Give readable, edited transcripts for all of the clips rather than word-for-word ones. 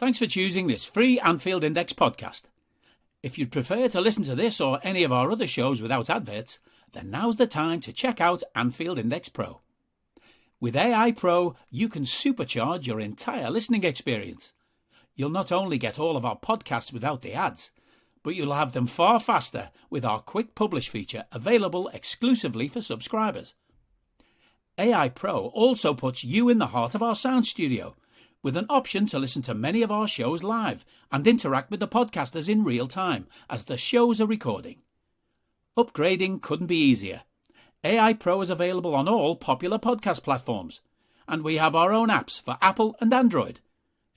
Thanks for choosing this free Anfield Index podcast. If you'd prefer to listen to this or any of our other shows without adverts, then now's the time to check out Anfield Index Pro. With AI Pro, you can supercharge your entire listening experience. You'll not only get all of our podcasts without the ads, but you'll have them far faster with our quick publish feature available exclusively for subscribers. AI Pro also puts you in the heart of our sound studio, with an option to listen to many of our shows live and interact with the podcasters in real time as the shows are recording. Upgrading couldn't be easier. AI Pro is available on all popular podcast platforms, and we have our own apps for Apple and Android.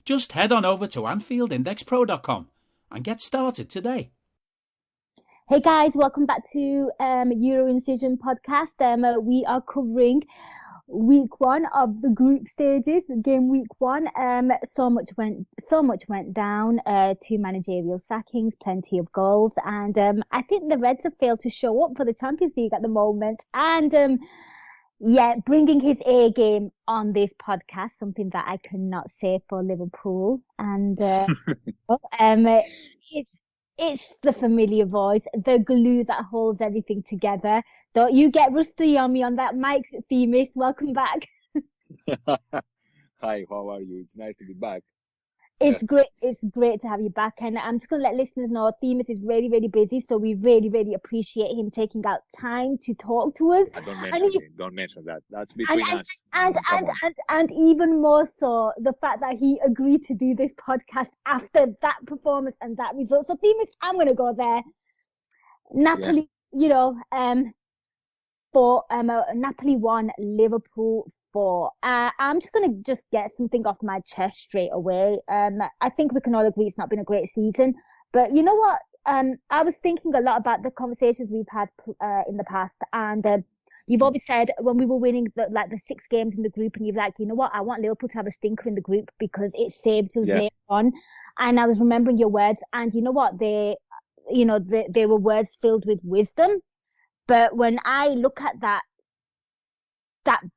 Just head on over to AnfieldIndexPro.com and get started today. Hey guys, welcome back to Incision podcast. We are covering week one of the group stages, game week one. So much went down. Two managerial sackings, plenty of goals, and I think the Reds have failed to show up for the Champions League at the moment. And bringing his A game on this podcast, something that I cannot say for Liverpool. And it's the familiar voice, the glue that holds everything together. Don't you get rusty on me on that mic, Themis. Welcome back. Hi, how are you? It's nice to be back. It's great. It's great to have you back. And I'm just going to let listeners know Themis is really, really busy. So we really, really appreciate him taking out time to talk to us. Don't mention that. That's between us. And even more so, the fact that he agreed to do this podcast after that performance and that result. So Themis, I'm going to go there. Napoli, Napoli won, Liverpool 4. I'm just going to get something off my chest straight away. I think we can all agree it's not been a great season. But you know what? I was thinking a lot about the conversations we've had in the past. And you've always said when we were winning the 6 games in the group, and you're like, you know what? I want Liverpool to have a stinker in the group because it saves us later on. And I was remembering your words. And you know what? They were words filled with wisdom. But when I look at that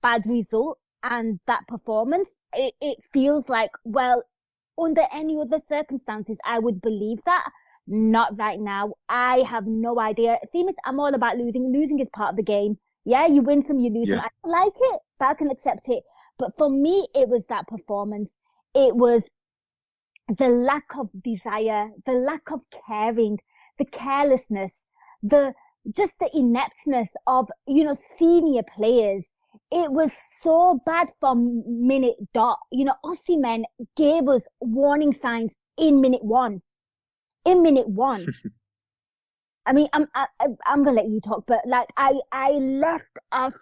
bad result and that performance, it feels like, well, under any other circumstances, I would believe that. Not right now. I have no idea. Themis, I'm all about losing. Losing is part of the game. Yeah, you win some, you lose some. I don't like it, but I can accept it. But for me, it was that performance. It was the lack of desire, the lack of caring, the carelessness, just the ineptness of, senior players. It was so bad from minute dot. Osimhen gave us warning signs in minute one. I mean, I'm gonna let you talk, but I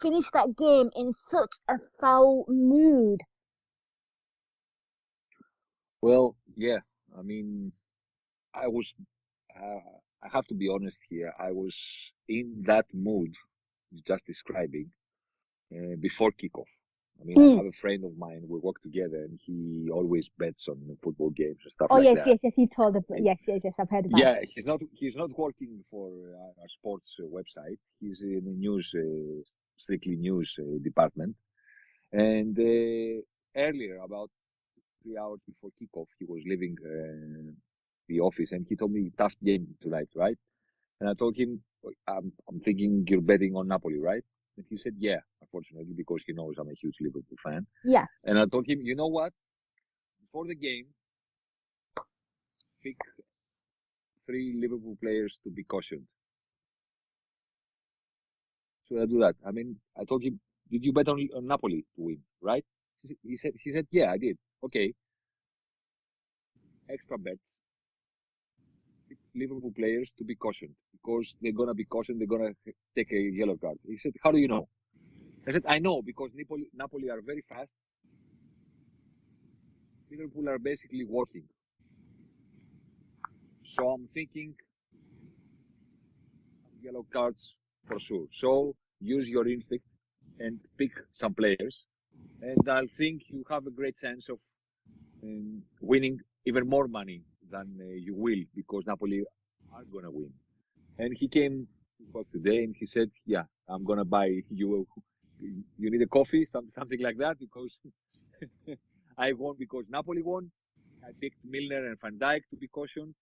finished that game in such a foul mood. Well, yeah, I mean, I have to be honest here. I was in that mood you're just describing before kickoff. I mean, I have a friend of mine. We work together, and he always bets on football games and stuff like that. Oh yes, he told us. Yes, I've heard about. Yeah, he's not working for our sports website. He's in the news, strictly news department. And earlier, about 3 hours before kickoff, he was leaving the office, and he told me tough game tonight, right? And I told him, I'm thinking you're betting on Napoli, right? And he said, yeah, unfortunately, because he knows I'm a huge Liverpool fan. Yeah. And I told him, you know what? Before the game, pick 3 Liverpool players to be cautioned. So I do that. I mean, I told him, did you bet on Napoli to win, right? He said, yeah, I did. Okay. Extra bets. Liverpool players to be cautioned because they're going to be cautioned, they're going to take a yellow card. He said, how do you know? I said, I know because Napoli are very fast. Liverpool are basically walking. So I'm thinking yellow cards for sure. So use your instinct and pick some players. And I think you have a great chance of winning even more money than you will because Napoli are going to win. And he came to work today and he said, yeah, I'm going to buy you need a coffee, something like that, because I won because Napoli won. I picked Milner and Van Dijk to be cautioned.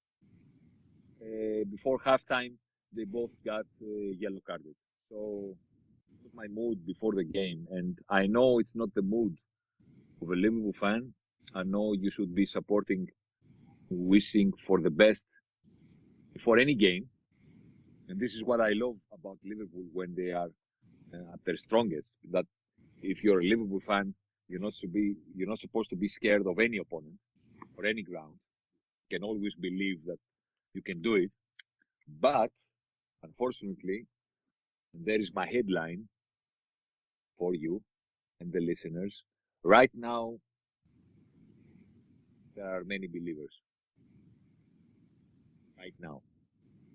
Before halftime, they both got yellow carded. So it was my mood before the game, and I know it's not the mood of a Liverpool fan. I know you should be supporting, wishing for the best for any game, and this is what I love about Liverpool when they are at their strongest. That if you're a Liverpool fan, you're not supposed to be scared of any opponent or any ground. You can always believe that you can do it. But unfortunately, and there is my headline for you and the listeners. Right now, there are many believers. Right now.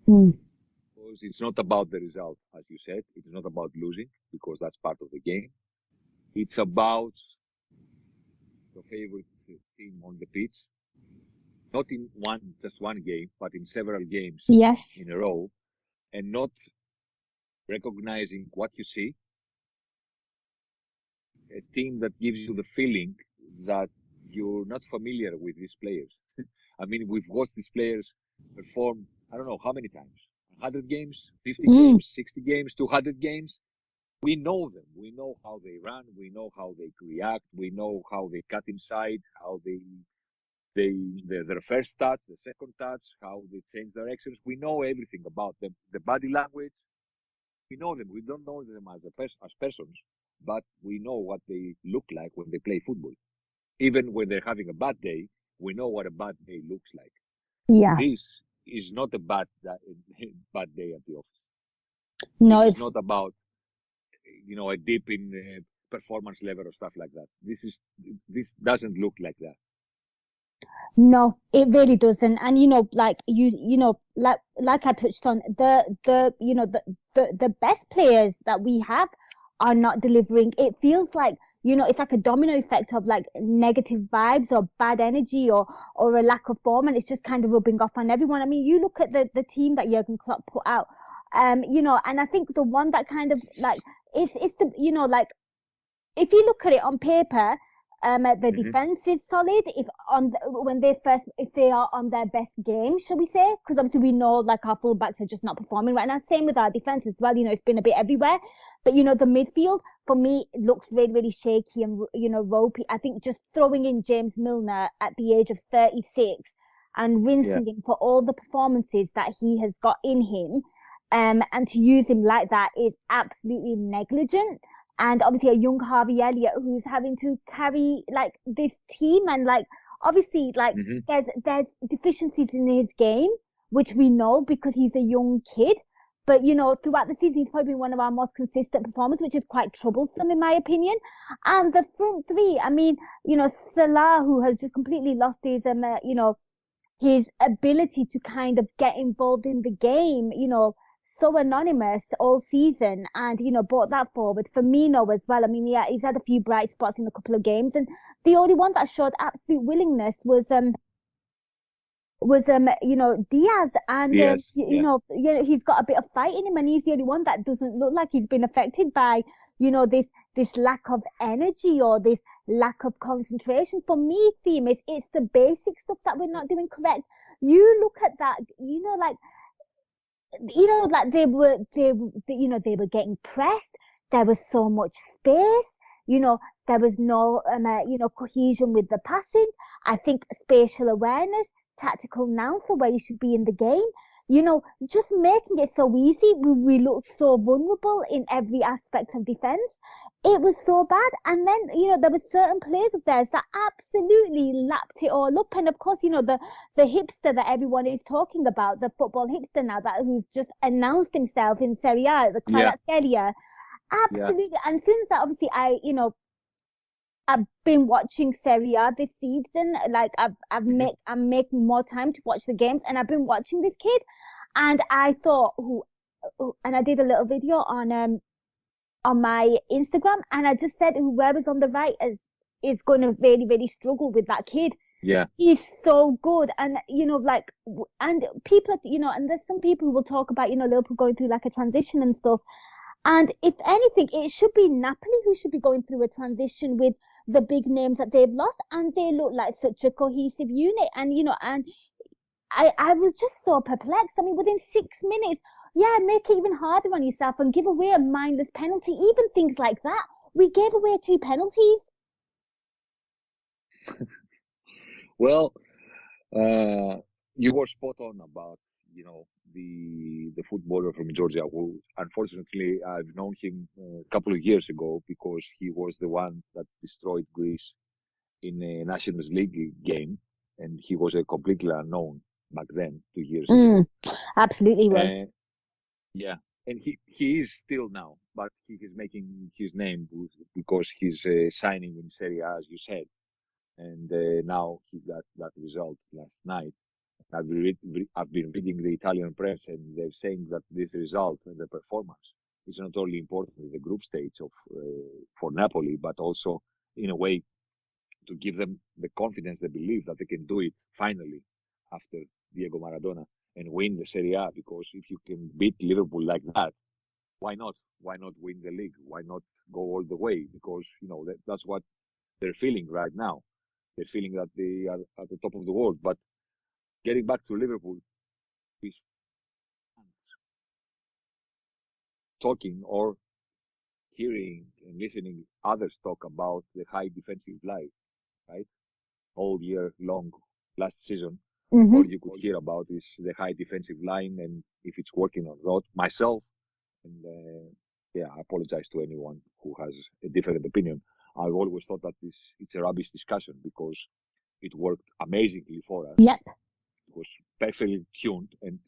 Because it's not about the result, as you said. It's not about losing, because that's part of the game. It's about your favorite team on the pitch. Not in just one game, but in several games Yes. in a row. And not recognizing what you see. A team that gives you the feeling that you're not familiar with these players. I mean, we've watched these players perform, I don't know how many times. 100 games, 50 games, 60 games, 200 games. We know them. We know how they run. We know how they react. We know how they cut inside, how their first touch, the second touch, how they change directions. We know everything about them. The body language. We know them. We don't know them as persons, but we know what they look like when they play football. Even when they're having a bad day, we know what a bad day looks like. Yeah. This is not a bad day at the office. No, it's it's not about a dip in performance level or stuff like that. This doesn't look like that. No, it really doesn't. And like like I touched on, the best players that we have are not delivering. It feels like, it's like a domino effect of like negative vibes or bad energy or a lack of form, and it's just kind of rubbing off on everyone. I mean, you look at the team that Jurgen Klopp put out, and I think the one that kind of like it's the like, if you look at it on paper, the defense is solid if they are on their best game, shall we say? Because obviously we know like our fullbacks are just not performing right now. Same with our defense as well. It's been a bit everywhere. But the midfield for me looks really, really shaky and ropey. I think just throwing in James Milner at the age of 36 and rinsing him for all the performances that he has got in him, and to use him like that is absolutely negligent. And obviously a young Harvey Elliott who's having to carry like this team, and like obviously like there's deficiencies in his game, which we know because he's a young kid. But throughout the season he's probably been one of our most consistent performers, which is quite troublesome in my opinion. And the front three, I mean, Salah, who has just completely lost his his ability to kind of get involved in the game, so anonymous all season, and brought that forward. Firmino as well. I mean, yeah, he's had a few bright spots in a couple of games, and the only one that showed absolute willingness was Diaz, and he's got a bit of fight in him, and he's the only one that doesn't look like he's been affected by this lack of energy or this lack of concentration. For me, Themis, it's the basic stuff that we're not doing correct. You look at that, like they were getting pressed. There was so much space. There was no cohesion with the passing. I think spatial awareness, tactical nous are where you should be in the game. Just making it so easy. We looked so vulnerable in every aspect of defense. It was so bad. And then, there were certain players of theirs that absolutely lapped it all up. And of course, the hipster that everyone is talking about, the football hipster now, who's just announced himself in Serie A, the Kvaratskhelia. Absolutely. Yeah. And since that, obviously, I've been watching Serie A this season. Like I'm making more time to watch the games, and I've been watching this kid, and I thought, and I did a little video on my Instagram, and I just said whoever's on the right is going to really, really struggle with that kid. Yeah, he's so good, and and people, and there's some people who will talk about Liverpool going through like a transition and stuff. And if anything, it should be Napoli who should be going through a transition with the big names that they've lost, and they look like such a cohesive unit. And and I was just so perplexed. I mean, within 6 minutes, yeah, make it even harder on yourself and give away a mindless penalty. Even things like that. We gave away 2 penalties. Well, you were spot on about, the footballer from Georgia who, unfortunately, I've known him a couple of years ago because he was the one that destroyed Greece in a Nations League game, and he was a completely unknown back then, 2 years ago. Absolutely was. Yeah, and he is still now, but he is making his name because he's signing in Serie A, as you said, and now he got that result last night. I've been reading the Italian press, and they're saying that this result and the performance is not only important in the group stage of for Napoli, but also in a way to give them the confidence, the belief that they can do it finally after Diego Maradona and win the Serie A. Because if you can beat Liverpool like that, why not? Why not win the league? Why not go all the way? Because that's what they're feeling right now. They're feeling that they are at the top of the world. But getting back to Liverpool, is talking or hearing and listening others talk about the high defensive line, right? All year long last season, all you could hear about is the high defensive line and if it's working or not. Myself, and I apologize to anyone who has a different opinion. I've always thought that it's a rubbish discussion because it worked amazingly for us. Yep. It was perfectly tuned, and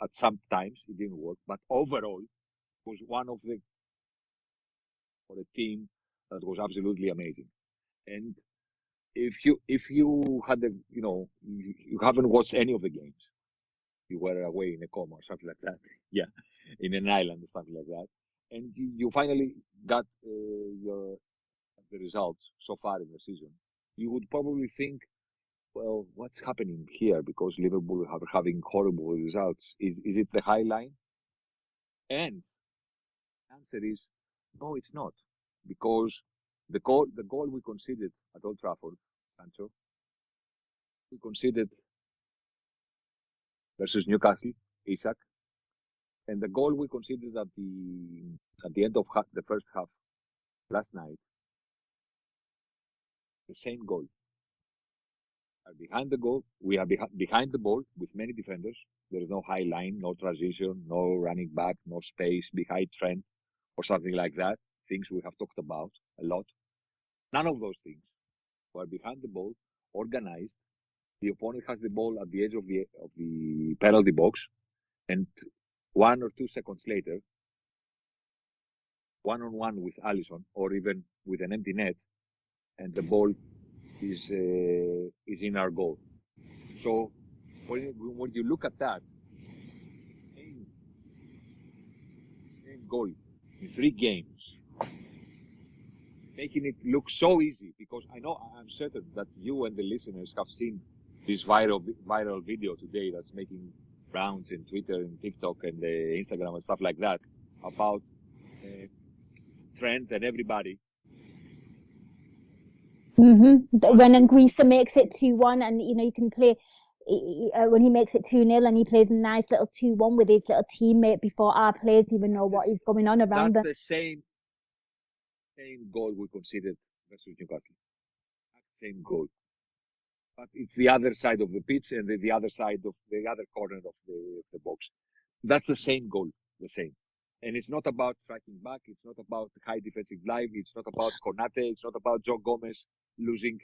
at some times it didn't work, but overall, it was one of the for a team that was absolutely amazing. And if you had you haven't watched any of the games, you were away in a coma or something like that, in an island or something like that, and you finally got the results so far in the season, you would probably think, well, what's happening here? Because Liverpool are having horrible results. Is it the high line? And the answer is no, it's not, because the goal we conceded at Old Trafford, Sancho, we conceded versus Newcastle, Isak, and the goal we conceded at the end of the first half last night, the same goal. Are behind the goal. We are behind the ball with many defenders. There is no high line, no transition, no running back, no space behind Trent or something like that. Things we have talked about a lot. None of those things. We are behind the ball, organized. The opponent has the ball at the edge of the penalty box, and 1 or 2 seconds later, one-on-one with Alisson, or even with an empty net, and the ball is in our goal. So when you look at that, same goal in 3 games, making it look so easy, because I'm certain that you and the listeners have seen this viral video today that's making rounds in Twitter and TikTok and Instagram and stuff like that about Trent and everybody. When Anguissa makes it 2-1, and you can play when he makes it 2-0, and he plays a nice little 2-1 with his little teammate before our players even know what is going on around them. That's the same goal we conceded versus Newcastle. Same goal, but it's the other side of the pitch and the other side of the other corner of the box. That's the same goal, the same. And it's not about striking back. It's not about high defensive line. It's not about Konate. It's not about Joe Gomez losing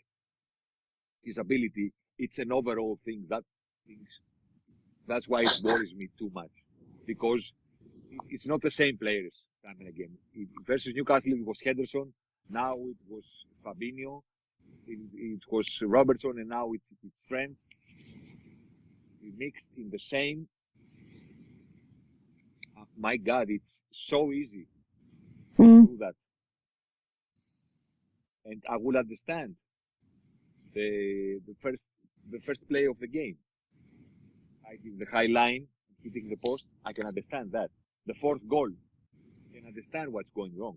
his ability. It's an overall thing. That's why it worries me too much, because it's not the same players time and again. Versus Newcastle, it was Henderson. Now it was Fabinho. It was Robertson, and now it's Trent. We mixed in the same. My God, it's so easy to do that. And I will understand the first play of the game. The high line, hitting the post, I can understand that. The fourth goal, I can understand what's going wrong,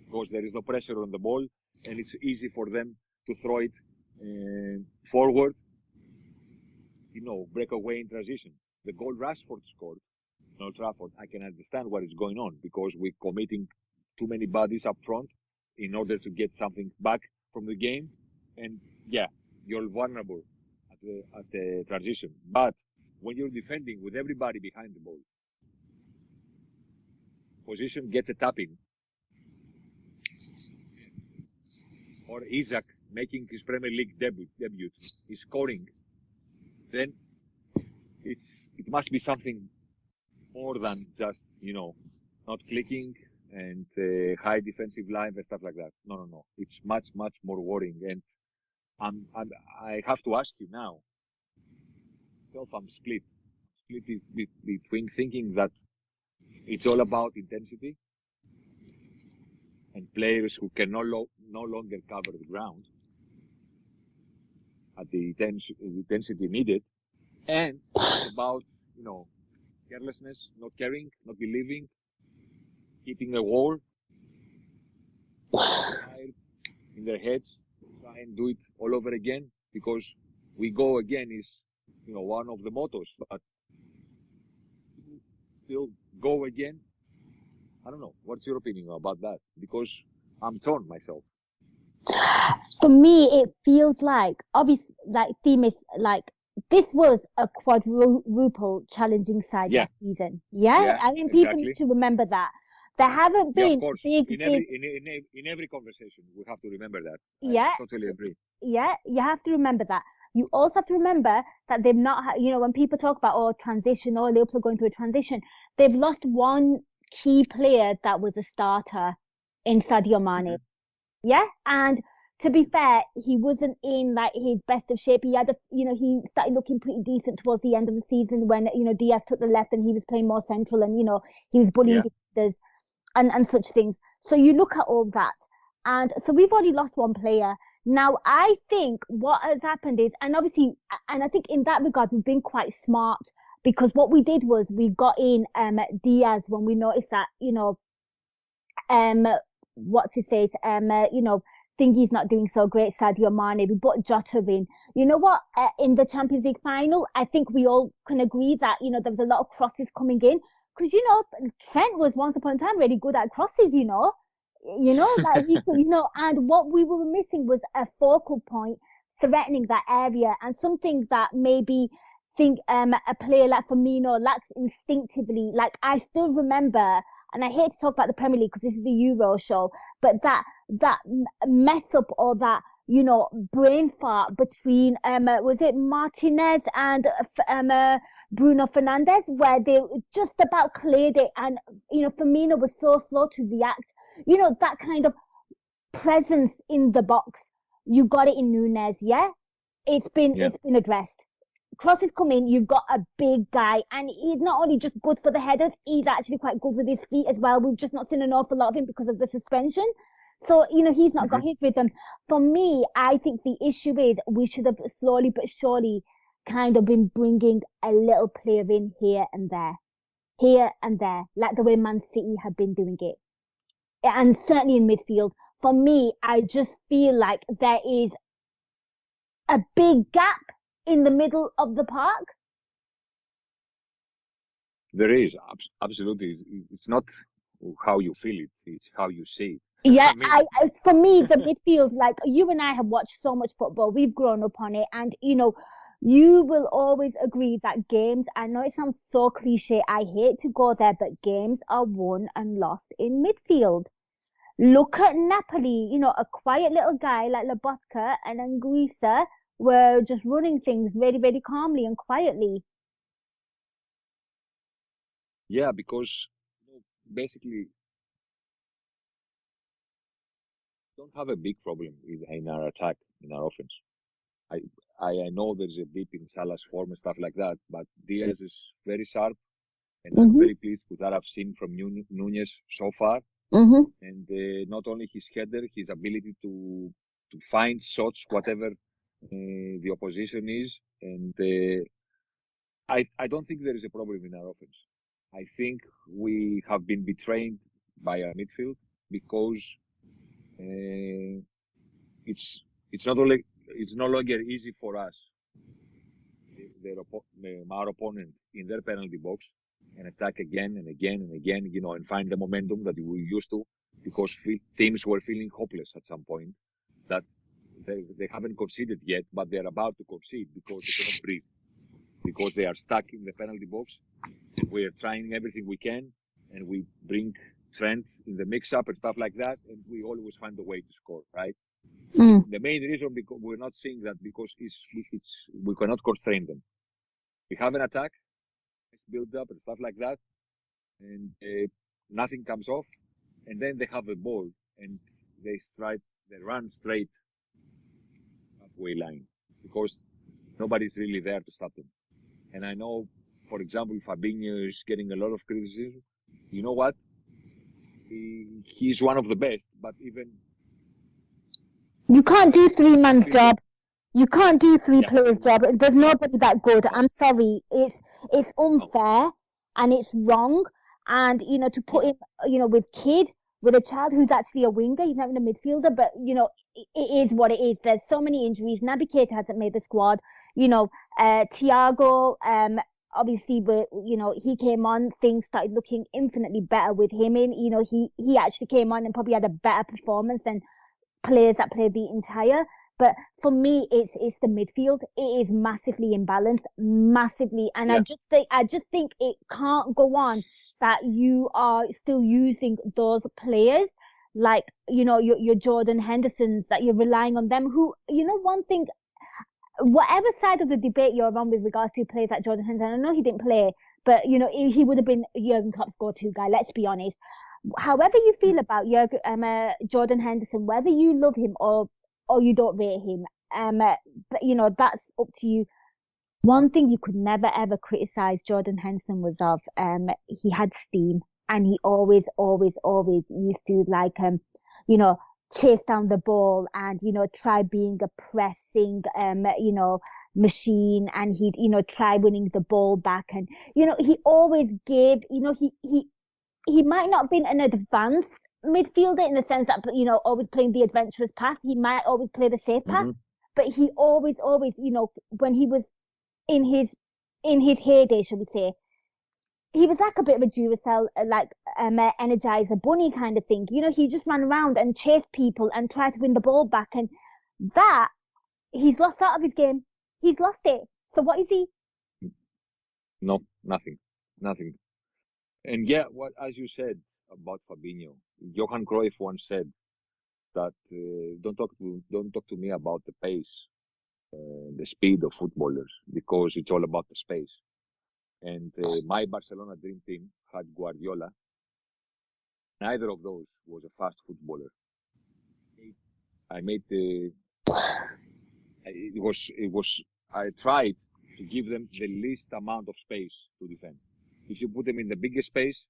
because there is no pressure on the ball. and it's easy for them to throw it forward, break away in transition. The goal Rashford scored in Old Trafford, I can understand what is going on because we're committing too many bodies up front in order to get something back from the game. And yeah, you're vulnerable at the transition. But when you're defending with everybody behind the ball, position gets a tap in, or Isaac making his Premier League debut, is scoring, then it must be something more than just, not clicking and high defensive line and stuff like that. No. It's much, much more worrying. And I have to ask you now, I'm split between thinking that it's all about intensity and players who can no longer cover the ground at the intensity needed, and it's about, carelessness, not caring, not believing, hitting a wall, in their heads, try and do it all over again, because we go again is, one of the mottos, but still go again. I don't know. What's your opinion about that? Because I'm torn myself. For me, it feels like, obviously, like Themis, like this was a quadruple challenging side last season. Yeah? I mean, people need to remember that. There haven't been big... In every conversation, we have to remember that. I totally agree. Yeah, you have to remember that. You also have to remember that they've not, when people talk about, transition, Liverpool going through a transition, they've lost one key player that was a starter in Sadio Mane. Mm-hmm. Yeah? And to be fair, he wasn't in like his best of shape. He had he started looking pretty decent towards the end of the season when, Diaz took the left and he was playing more central and, he was bullying defenders and such things. So you look at all that. And so we've already lost one player. Now, I think what has happened is, and obviously, and I think in that regard, we've been quite smart because what we did was we got in Diaz when we noticed that, what's his face, Thingy's not doing so great, Sadio Mane. We brought Jota in. You know what? In the Champions League final, I think we all can agree that, there was a lot of crosses coming in. Because, Trent was once upon a time really good at crosses, that he could, and what we were missing was a focal point threatening that area and something that maybe a player like Firmino lacks instinctively. Like, I still remember, and I hate to talk about the Premier League because this is a Euro show, but that mess up or that, brain fart between, was it Martinez and, Bruno Fernandes, where they just about cleared it and, Firmino was so slow to react. That kind of presence in the box. You got it in Nunez, yeah? It's been addressed. Crosses come in, you've got a big guy, and he's not only just good for the headers, he's actually quite good with his feet as well. We've just not seen an awful lot of him because of the suspension. So, he's not got his rhythm. For me, I think the issue is we should have slowly but surely kind of been bringing a little player in here and there, like the way Man City have been doing it. And certainly in midfield, for me, I just feel like there is a big gap in the middle of the park. There is, absolutely. It's not how you feel it, it's how you see it. Yeah, for me, the midfield, like you and I have watched so much football, we've grown up on it, and you will always agree that games, I know it sounds so cliche, I hate to go there, but games are won and lost in midfield. Look at Napoli, a quiet little guy like Lobotka and Anguissa were just running things very, very calmly and quietly. Yeah, because basically don't have a big problem in our attack, in our offense. I know there's a dip in Salah's form and stuff like that, but Diaz is very sharp, and I'm very pleased with what I've seen from Nunez so far. And not only his header, his ability to find shots, whatever the opposition is. And I don't think there is a problem in our offense. I think we have been betrayed by our midfield because it's not only it's no longer easy for us, our opponent in their penalty box, and attack again and again and again, and find the momentum that we used to, because teams were feeling hopeless at some point that they haven't conceded yet, but they're about to concede because they cannot breathe, because they are stuck in the penalty box. We are trying everything we can, and we bring Trent in the mix-up and stuff like that, and we always find a way to score, right? The main reason because we're not seeing that because we cannot constrain them. We have an attack, build up and stuff like that, and nothing comes off, and then they have the ball and they run straight halfway line because nobody's really there to stop them. And I know, for example, Fabinho is getting a lot of criticism. You know what? He's one of the best, but even you can't do three man's job. You can't do three players' job. There's nobody that good. I'm sorry. It's unfair and it's wrong. And, to put him, with a child who's actually a winger, he's not even a midfielder, but, it is what it is. There's so many injuries. Naby Keita hasn't made the squad. Thiago, obviously, but, he came on, things started looking infinitely better with him in. He actually came on and probably had a better performance than players that played the entire. But for me, it's the midfield. It is massively imbalanced, massively, and I just think it can't go on that you are still using those players like your Jordan Hendersons, that you're relying on them. Who one thing, whatever side of the debate you're on with regards to players like Jordan Henderson, I know he didn't play, but he would have been Jurgen Klopp's go-to guy. Let's be honest. However you feel about Jordan Henderson, whether you love him or you don't rate him, but that's up to you. One thing you could never ever criticize Jordan Henderson was of he had steam, and he always used to chase down the ball and try being a pressing machine, and he'd try winning the ball back, and he always gave he might not have been an advanced midfielder in the sense that always playing the adventurous pass. He might always play the safe pass, but he always when he was in his heyday, shall we say, he was like a bit of a Duracell, Energizer Bunny kind of thing. He just ran around and chased people and tried to win the ball back, and that he's lost out of his game. He's lost it. So what is he? No, nothing. And what as you said about Fabinho, Johan Cruyff once said that don't talk to me about the pace, the speed of footballers, because it's all about the space. And my Barcelona dream team had Guardiola. Neither of those was a fast footballer. I tried to give them the least amount of space to defend. If you put them in the biggest space,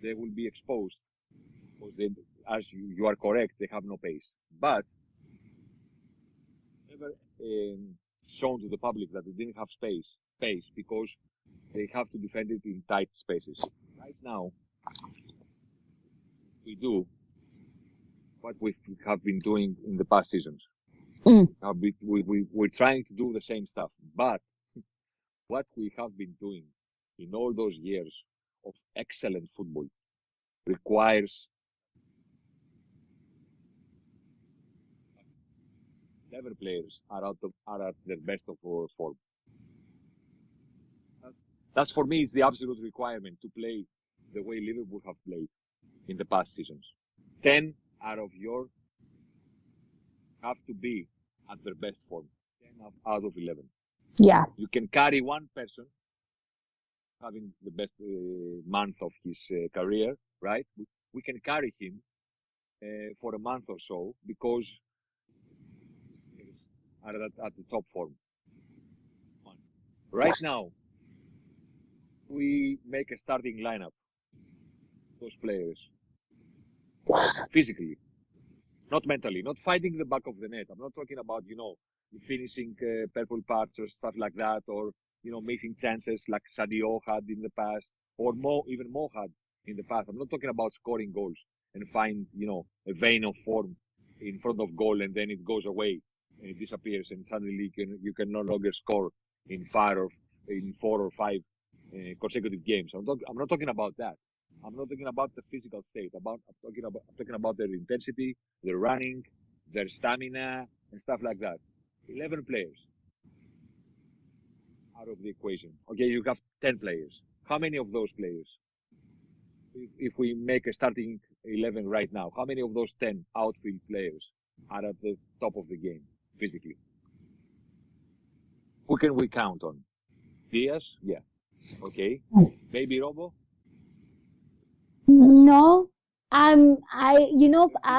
they will be exposed. Because as you are correct, they have no pace. But never shown to the public that they didn't have space because they have to defend it in tight spaces. Right now, we do what we have been doing in the past seasons. We're trying to do the same stuff, but what we have been doing in all those years of excellent football requires clever players are at their best of form. That's for me is the absolute requirement to play the way Liverpool have played in the past seasons. 10 out of your have to be at their best form. 10 out of 11. Yeah. You can carry one person having the best month of his career, right? We can carry him for a month or so because are at the top form. Right now, we make a starting lineup. Those players, physically, not mentally, not fighting the back of the net. I'm not talking about finishing purple parts or stuff like that, or missing chances like Sadio had in the past, or even Mo had in the past. I'm not talking about scoring goals and find a vein of form in front of goal and then it goes away and it disappears and suddenly you can no longer score in 4 or 5 consecutive games. I'm not talking about that. I'm not talking about the physical state. I'm talking about their intensity, their running, their stamina, and stuff like that. 11 players out of the equation. Okay, you have 10 players. How many of those players, if we make a starting 11 right now, how many of those 10 outfield players are at the top of the game physically? Who can we count on? Diaz? Yeah. Okay. Maybe Robo? No. I'll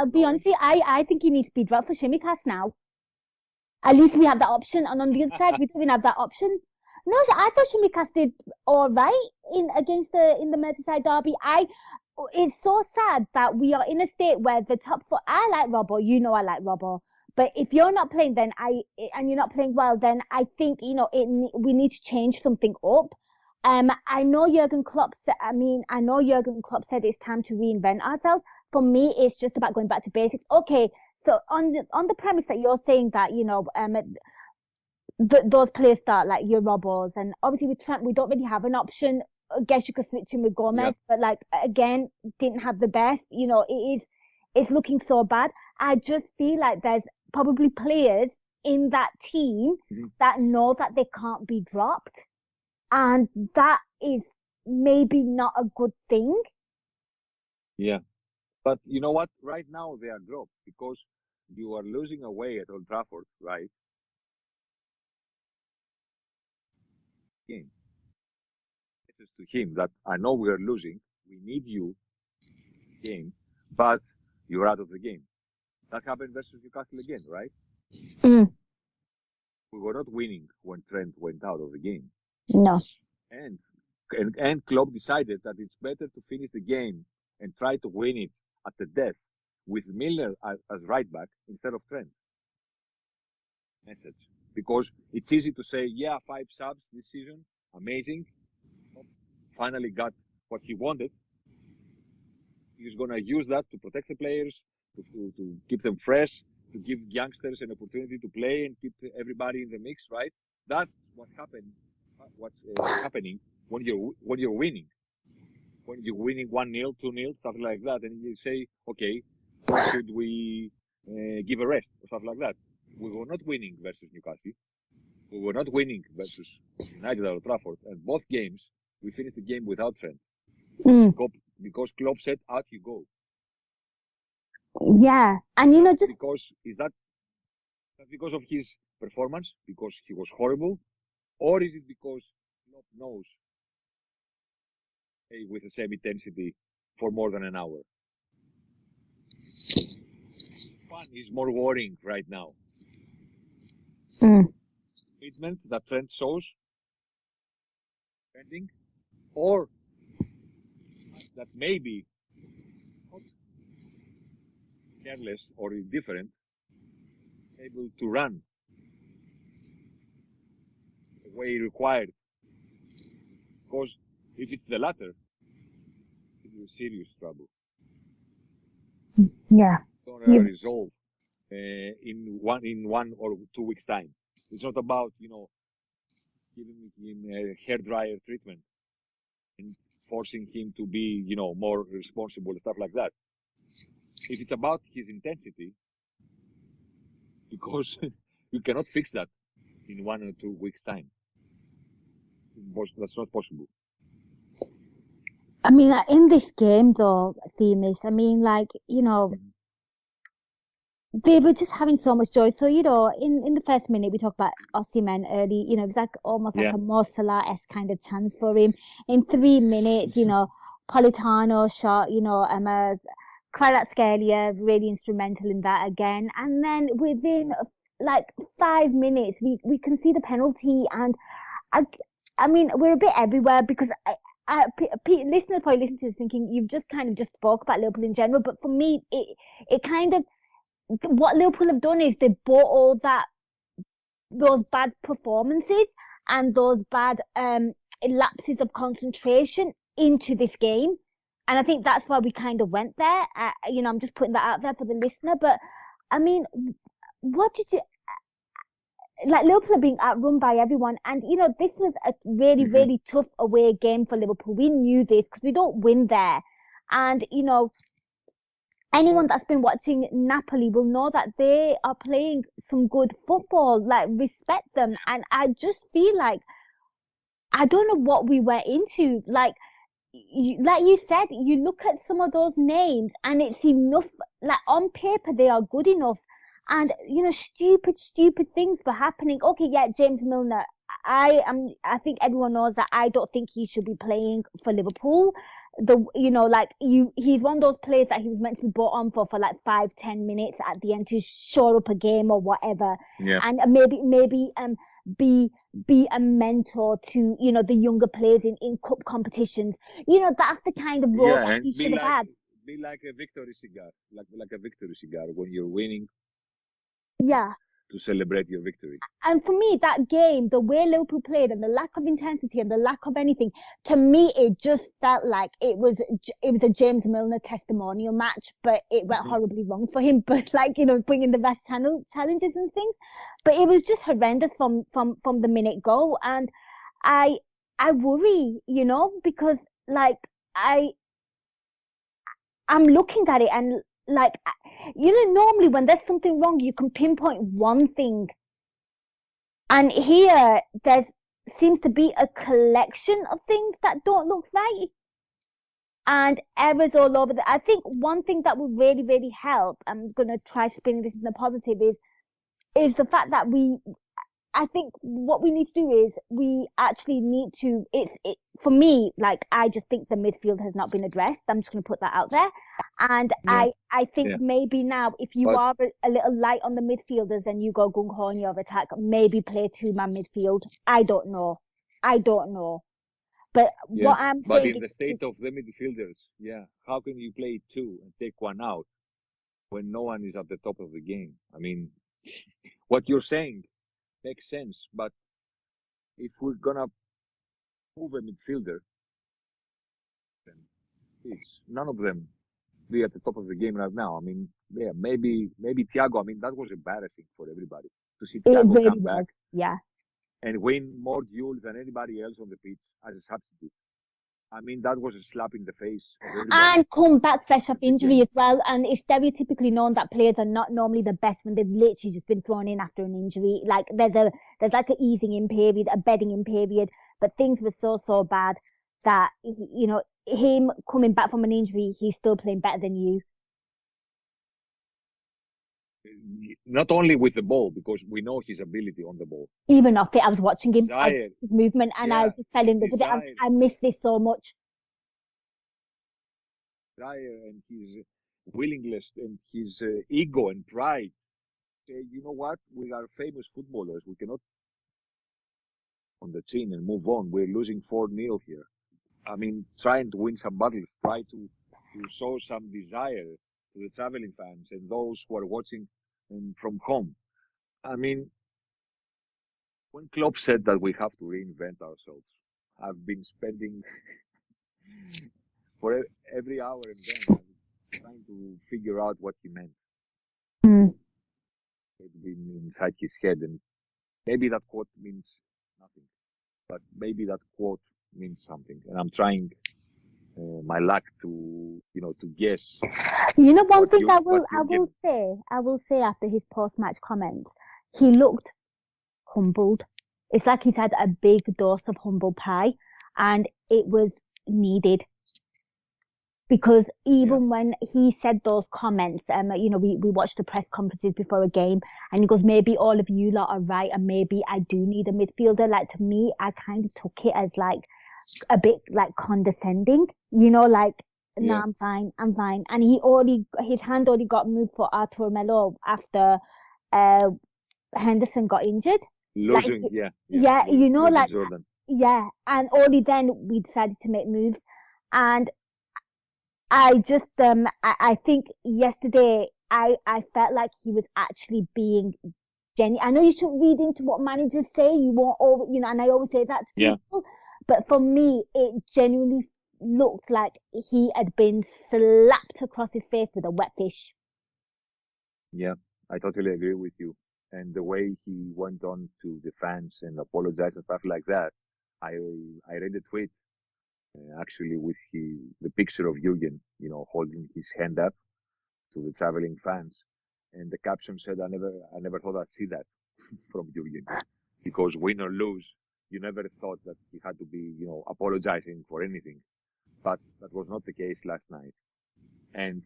be honest with you, I think he needs to be dropped for Shimikas now. At least we have that option, and on the other side, we don't even have that option. No, so I thought Shimikas did all right in the Merseyside derby. It's so sad that we are in a state where the top four. I like Robbo, I like Robbo, but if you're not playing, and you're not playing well, then I think we need to change something up. I know Jurgen Klopp said it's time to reinvent ourselves. For me, it's just about going back to basics. Okay, so on the premise that you're saying that those players start like your Robbos, and obviously with Trent we don't really have an option. I guess you could switch him with Gomez, but like again, didn't have the best. It's looking so bad. I just feel like there's probably players in that team that know that they can't be dropped. And that is maybe not a good thing. Yeah. But you know what? Right now they are dropped because you are losing away at Old Trafford, right? Game. It is to him that I know we are losing. We need you game, but you're out of the game. That happened versus Newcastle again, right? We were not winning when Trent went out of the game. No. And Klopp decided that it's better to finish the game and try to win it at the death with Milner as right back instead of Trent. Message. Because it's easy to say, 5 subs this season, amazing. Finally got what he wanted. He's going to use that to protect the players, to keep them fresh, to give youngsters an opportunity to play and keep everybody in the mix, right? That's what happened. What's happening when you're winning. When you're winning 1-0, 2-0, something like that, and you say, okay, should we give a rest or something like that? We were not winning versus Newcastle. We were not winning versus United at Old Trafford, and both games we finished the game without Trent because Klopp said, "Out you go." Yeah, and is that because of his performance? Because he was horrible, or is it because Klopp knows with the same intensity for more than an hour? Fun is more worrying right now. Treatment that Trent shows, pending, or that maybe not careless or indifferent, able to run the way required. Because if it's the latter, it's serious trouble. Yeah. It's going to resolve in 1 or 2 weeks' time. It's not about, giving him a hairdryer treatment and forcing him to be, more responsible and stuff like that. If it's about his intensity, because you cannot fix that in 1 or 2 weeks' time. That's not possible. I mean, in this game, though, Themis, I mean, they were just having so much joy. So, in the first minute, we talked about Osimhen early, it was like almost like a Mo Salah-esque kind of chance for him. In 3 minutes, Politano shot, Kvaratskhelia really instrumental in that again. And then within 5 minutes, we can see the penalty. And I mean, we're a bit everywhere because listeners probably listen to this thinking you've just kind of just spoke about Liverpool in general. But for me, it kind of, what Liverpool have done is they brought all those bad performances and those bad lapses of concentration into this game. And I think that's why we kind of went there. I'm just putting that out there for the listener. But I mean, what did you like? Liverpool are being outrun by everyone, and this was a really, really tough away game for Liverpool. We knew this because we don't win there, and anyone that's been watching Napoli will know that they are playing some good football. Like, respect them, and I just feel like I don't know what we were into. Like you said, you look at some of those names and it's enough, like on paper they are good enough, and stupid things were happening. Okay, yeah, James Milner, I think everyone knows that I don't think he should be playing for Liverpool. He's one of those players that he was meant to be brought on for like 5-10 minutes at the end to shore up a game or whatever. Yeah. And maybe be a mentor to the younger players in cup competitions. That's the kind of role that he should have had. Be like a victory cigar, like a victory cigar when you're winning. Yeah. To celebrate your victory. And for me, that game, the way Liverpool played and the lack of intensity and the lack of anything, to me, it just felt like it was a James Milner testimonial match, but it went horribly wrong for him. But bringing the rash challenges and things, but it was just horrendous from the minute go. And I worry, because I'm looking at it and normally when there's something wrong, you can pinpoint one thing. And here, seems to be a collection of things that don't look right. And errors all over. I think one thing that would really, really help, I'm going to try spinning this in the positive, is the fact that I think what we need to do is we actually need to, for me, I just think the midfield has not been addressed. I'm just going to put that out there. And I think maybe now, if you are a little light on the midfielders and you go gung-ho in your attack, maybe play two-man midfield. I don't know. But what I'm saying... But in the state of the midfielders, how can you play two and take one out when no one is at the top of the game? I mean, what you're saying makes sense, but if we're gonna move a midfielder, then please, none of them be at the top of the game right now. I mean, maybe Thiago. I mean, that was embarrassing for everybody to see Thiago really come back, and win more duels than anybody else on the pitch as a substitute. I mean, that was a slap in the face. And come back fresh off injury as well. And it's stereotypically known that players are not normally the best when they've literally just been thrown in after an injury. Like there's like an easing in period, a bedding in period. But things were so bad that, him coming back from an injury, he's still playing better than you. Not only with the ball, because we know his ability on the ball. Even off it, I was watching him, his movement, and I just fell in love with it. I miss this so much. And his willingness and his ego and pride. You know what? We are famous footballers. We cannot on the chin and move on. We're losing 4-0 here. I mean, trying to win some battles, try to show some desire to the traveling fans and those who are watching from home. I mean, when Klopp said that we have to reinvent ourselves, I've been spending for every hour and then trying to figure out what he meant. It's been inside his head, and maybe that quote means nothing, but maybe that quote means something, and I'm trying my luck to guess. One thing I will say after his post-match comments, he looked humbled. It's like he's had a big dose of humble pie, and it was needed. Because even when he said those comments, we watched the press conferences before a game, and he goes, maybe all of you lot are right, and maybe I do need a midfielder. Like, to me, I kind of took it as like a bit like condescending, no, I'm fine. And his hand already got moved for Arturo Melo after Henderson got injured. Losing, Jordan. And only then we decided to make moves. And I just, I think yesterday I felt like he was actually being genuine. I know you shouldn't read into what managers say. You won't over, and I always say that to people. But for me, it genuinely looked like he had been slapped across his face with a wet fish. Yeah, I totally agree with you. And the way he went on to the fans and apologize and stuff like that, I I read a tweet actually with the picture of Jürgen, holding his hand up to the traveling fans, and the caption said, I never thought I'd see that from Jürgen, because win or lose, you never thought that he had to be, apologizing for anything, but that was not the case last night. And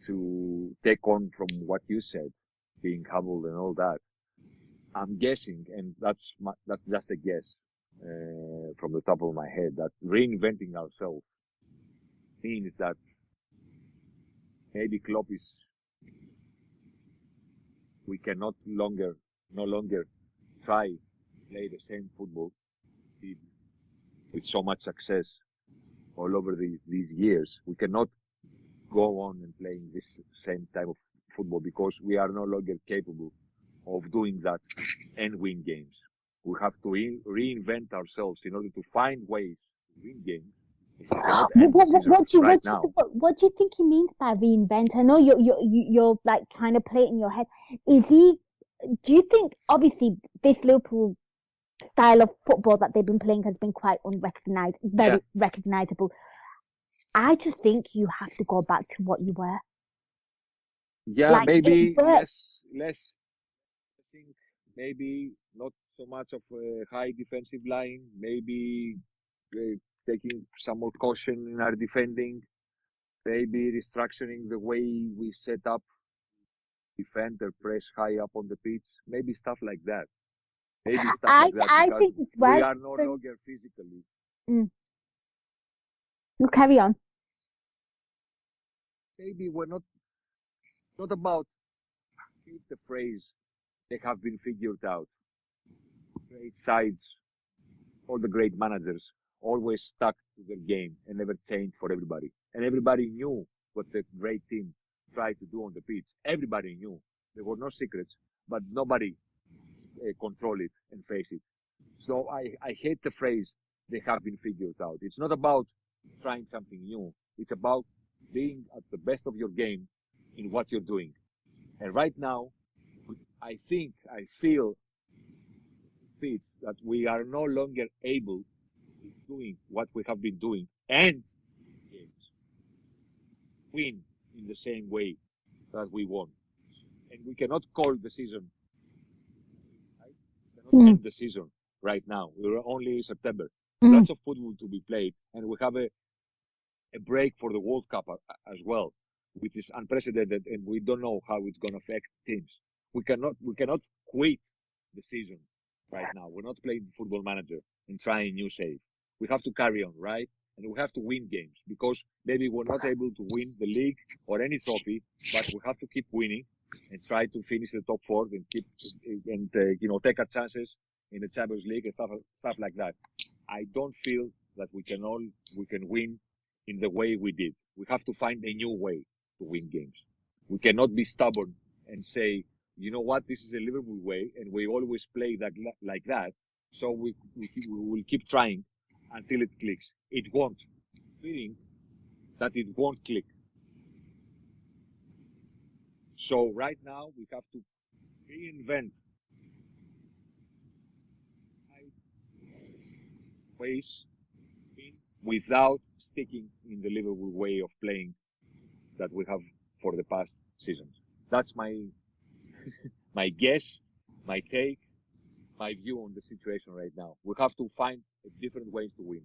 to take on from what you said, being humbled and all that, I'm guessing, and that's just a guess from the top of my head, that reinventing ourselves means that maybe Klopp is we cannot no longer try play the same football with so much success all over these years. We cannot go on and playing this same type of football because we are no longer capable of doing that and win games. We have to reinvent ourselves in order to find ways to win games. We cannot end the season right now. What do you think he means by reinvent? I know you're like trying to play it in your head. Do you think, obviously, this Liverpool style of football that they've been playing has been quite unrecognized, very recognizable. I just think you have to go back to what you were. Yeah, like maybe less. I think maybe not so much of a high defensive line. Maybe taking some more caution in our defending. Maybe restructuring the way we set up, defend or press high up on the pitch. Maybe stuff like that. Maybe stuff like that. I think it's well. We are no longer physically. No, carry on. Maybe we're not about, keep the phrase, they have been figured out. Great sides, all the great managers always stuck to their game and never changed for everybody. And everybody knew what the great team tried to do on the pitch. Everybody knew. There were no secrets, but nobody controlled it and faced it. So I hate the phrase, they have been figured out. It's not about trying something new. It's about being at the best of your game in what you're doing. And right now, I feel that we are no longer able to doing what we have been doing and win in the same way that we won. And we cannot call the season, right? We cannot end the season right now. We're only September. Lots of football to be played, and we have a break for the World Cup as well, which is unprecedented, and we don't know how it's going to affect teams. We cannot quit the season right now. We're not playing Football Manager and trying new save. We have to carry on, right? And we have to win games, because maybe we're not able to win the league or any trophy, but we have to keep winning and try to finish the top four and keep and take our chances in the Champions League and stuff like that. I don't feel that we can win in the way we did. We have to find a new way to win games. We cannot be stubborn and say, you know what, this is a Liverpool way, and we always play that like that. So we will keep trying until it clicks. It won't. Feeling that it won't click. So right now we have to reinvent ways without sticking in the Liverpool way of playing that we have for the past seasons. That's my guess, my take, my view on the situation right now. We have to find different ways to win.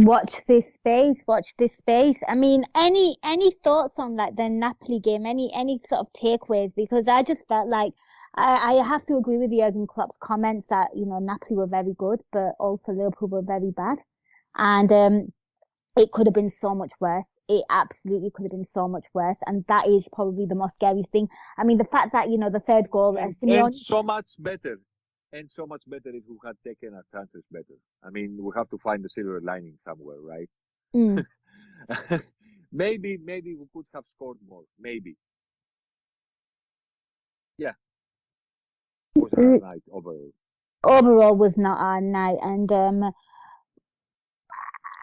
Watch this space. I mean, any thoughts on like the Napoli game? Any sort of takeaways? Because I just felt like I have to agree with Jurgen Klopp's comments that Napoli were very good, but also Liverpool were very bad, and it could have been so much worse. It absolutely could have been so much worse, and that is probably the most scary thing. I mean, the fact that the third goal and so much better. And so much better if we had taken our chances better. I mean, we have to find the silver lining somewhere, right? Maybe we could have scored more. Maybe. Yeah. It was our night overall. Overall was not our night, and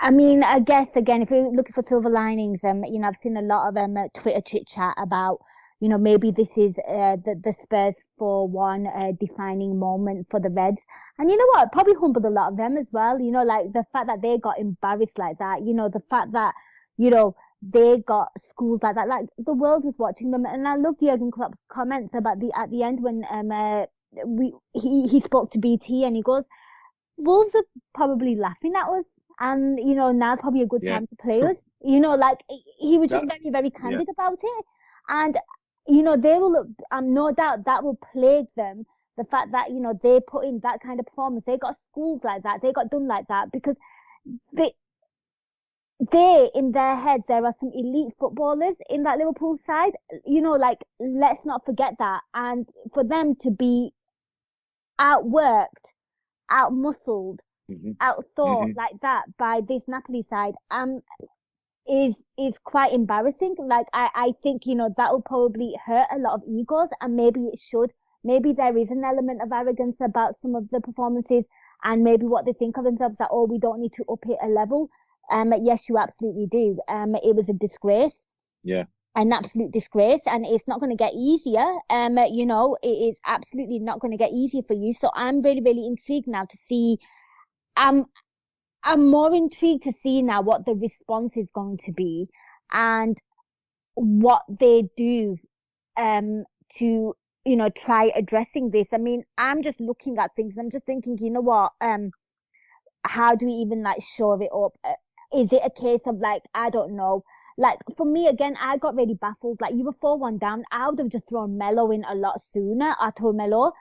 I mean, I guess again, if you're looking for silver linings, I've seen a lot of Twitter chit chat about, maybe this is the Spurs 4-1 defining moment for the Reds, and you know what? It probably humbled a lot of them as well. Like the fact that they got embarrassed like that. The fact that they got schooled like that. Like the world was watching them, and I loved Jurgen Klopp's comments about at the end when he spoke to BT and he goes, Wolves are probably laughing at us, and now's probably a good Yeah. time to play us. Like he was just very, very candid about it, and they will. No doubt that will plague them. The fact that they put in that kind of performance, they got schooled like that, they got done like that because they in their heads there are some elite footballers in that Liverpool side. Like let's not forget that, and for them to be outworked, outmuscled, Mm-hmm. outthought like that by this Napoli side is quite embarrassing. Like I think that will probably hurt a lot of egos, and maybe it should. Maybe there is an element of arrogance about some of the performances, and maybe what they think of themselves that, oh, we don't need to up it a level. Yes, you absolutely do. It was a disgrace. Yeah. An absolute disgrace, and it's not going to get easier. It is absolutely not going to get easier for you. So I'm really, really intrigued now to see. I'm more intrigued to see now what the response is going to be and what they do to try addressing this. I mean, I'm just looking at things. I'm just thinking, what? How do we even like shore it up? Is it a case of like, I don't know. Like for me again, I got really baffled. Like you were 4-1 down. I would have just thrown Melo in a lot sooner. Artur Melo.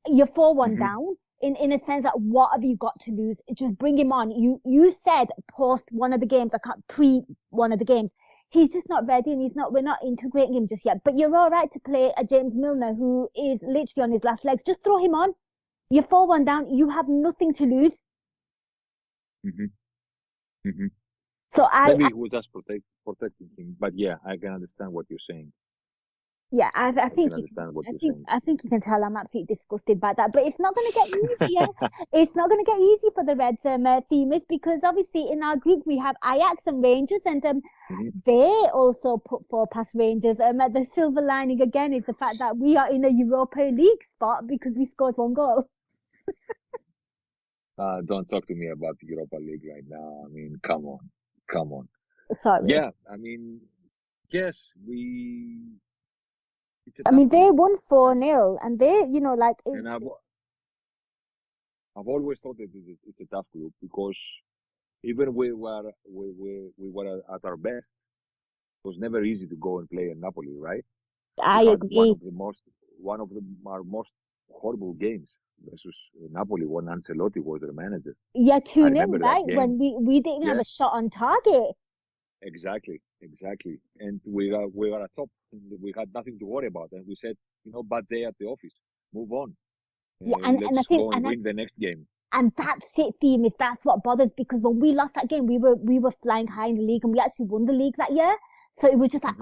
You're 4-1 down. In a sense that what have you got to lose? Just bring him on. You said post one of the games, I can't pre one of the games. He's just not ready, and we're not integrating him just yet. But you're all right to play a James Milner who is literally on his last legs. Just throw him on. You're 4-1 down. You have nothing to lose. So maybe it was just protecting him, but yeah, I can understand what you're saying. Yeah, I think I think you can tell I'm absolutely disgusted by that. But it's not going to get easier. It's not going to get easy for the Reds, Themis, because obviously in our group we have Ajax and Rangers, and they also put 4 past Rangers. The silver lining again is the fact that we are in a Europa League spot because we scored 1 goal. Don't talk to me about the Europa League right now. I mean, come on. Sorry. Yeah, I mean, yes, I mean, they won 4-0, and they, like, it's. And I've always thought that it's a tough group because even we were at our best. It was never easy to go and play in Napoli, right? I agree. One of our most horrible games versus Napoli when Ancelotti was their manager. Yeah, 2-0, right? When we didn't have a shot on target. Exactly. And we were at top. We had nothing to worry about, and we said, bad day at the office. Move on. Yeah, and let's go and win the next game. And that's it, Themis. That's what bothers, because when we lost that game, we were flying high in the league, and we actually won the league that year. So it was just like,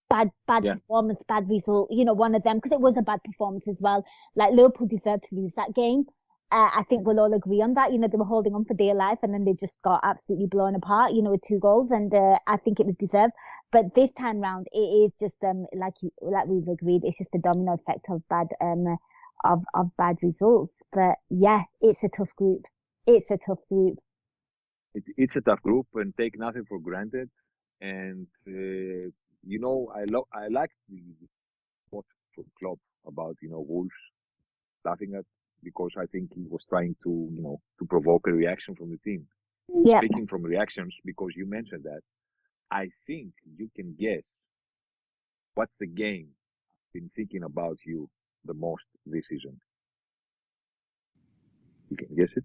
bad performance, bad result. One of them, because it was a bad performance as well. Like Liverpool deserved to lose that game. I think we'll all agree on that. They were holding on for dear life, and then they just got absolutely blown apart, with 2 goals, and I think it was deserved. But this time round, it is just like we've agreed, it's just a domino effect of bad bad results. But yeah, it's a tough group. It's a tough group. It's a tough group, and take nothing for granted. And I like the what from Klopp about Wolves laughing at, because I think he was trying to provoke a reaction from the team. Yeah. Speaking from reactions, because you mentioned that, I think you can guess what's the game I've been thinking about you the most this season. You can guess it?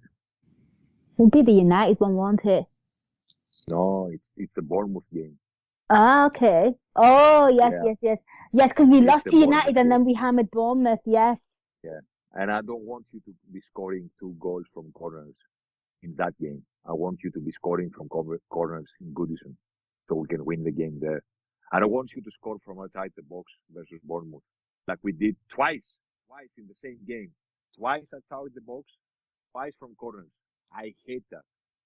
It'll be the United one, won't it? No, it's the Bournemouth game. Ah, okay. Oh, yes, yes, because we lost to United and then we hammered Bournemouth, yes. Yeah, and I don't want you to be scoring 2 goals from corners in that game. I want you to be scoring from corners in Goodison, so we can win the game there. I don't want you to score from outside the box versus Bournemouth, like we did twice in the same game. Twice outside the box, twice from corners. I hate that.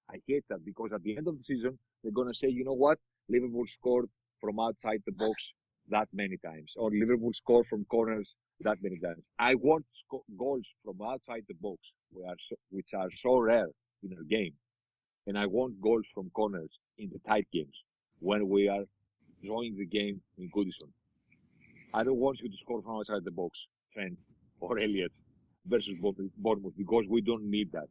I hate that because at the end of the season, they're going to say, you know what? Liverpool scored from outside the box that many times, or Liverpool scored from corners that many times. I want goals from outside the box, which are so rare in a game. And I want goals from corners in the tight games when we are drawing the game in Goodison. I don't want you to score from outside the box, Trent or Elliott versus Bournemouth, because we don't need that.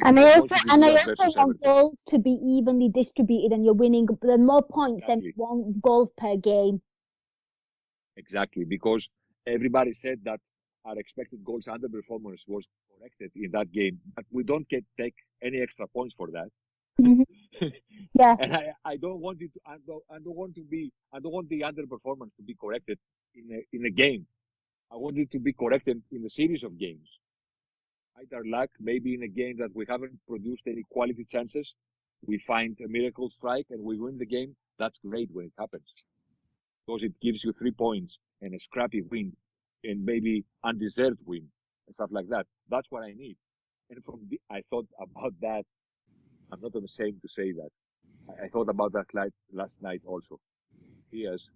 And I also versus want goals to be evenly distributed, and you're winning the more points than one goals per game. Exactly, because everybody said that our expected goals underperformance was corrected in that game, but we don't take any extra points for that. Mm-hmm. Yeah. And I don't want it to, I don't want the underperformance to be corrected in a game. I want it to be corrected in a series of games. Either luck, maybe in a game that we haven't produced any quality chances, we find a miracle strike and we win the game. That's great when it happens, because it gives you 3 points and a scrappy win and maybe undeserved win and stuff like that. That's what I need. And I thought about that. I'm not ashamed to say that. I thought about that last night also. Diaz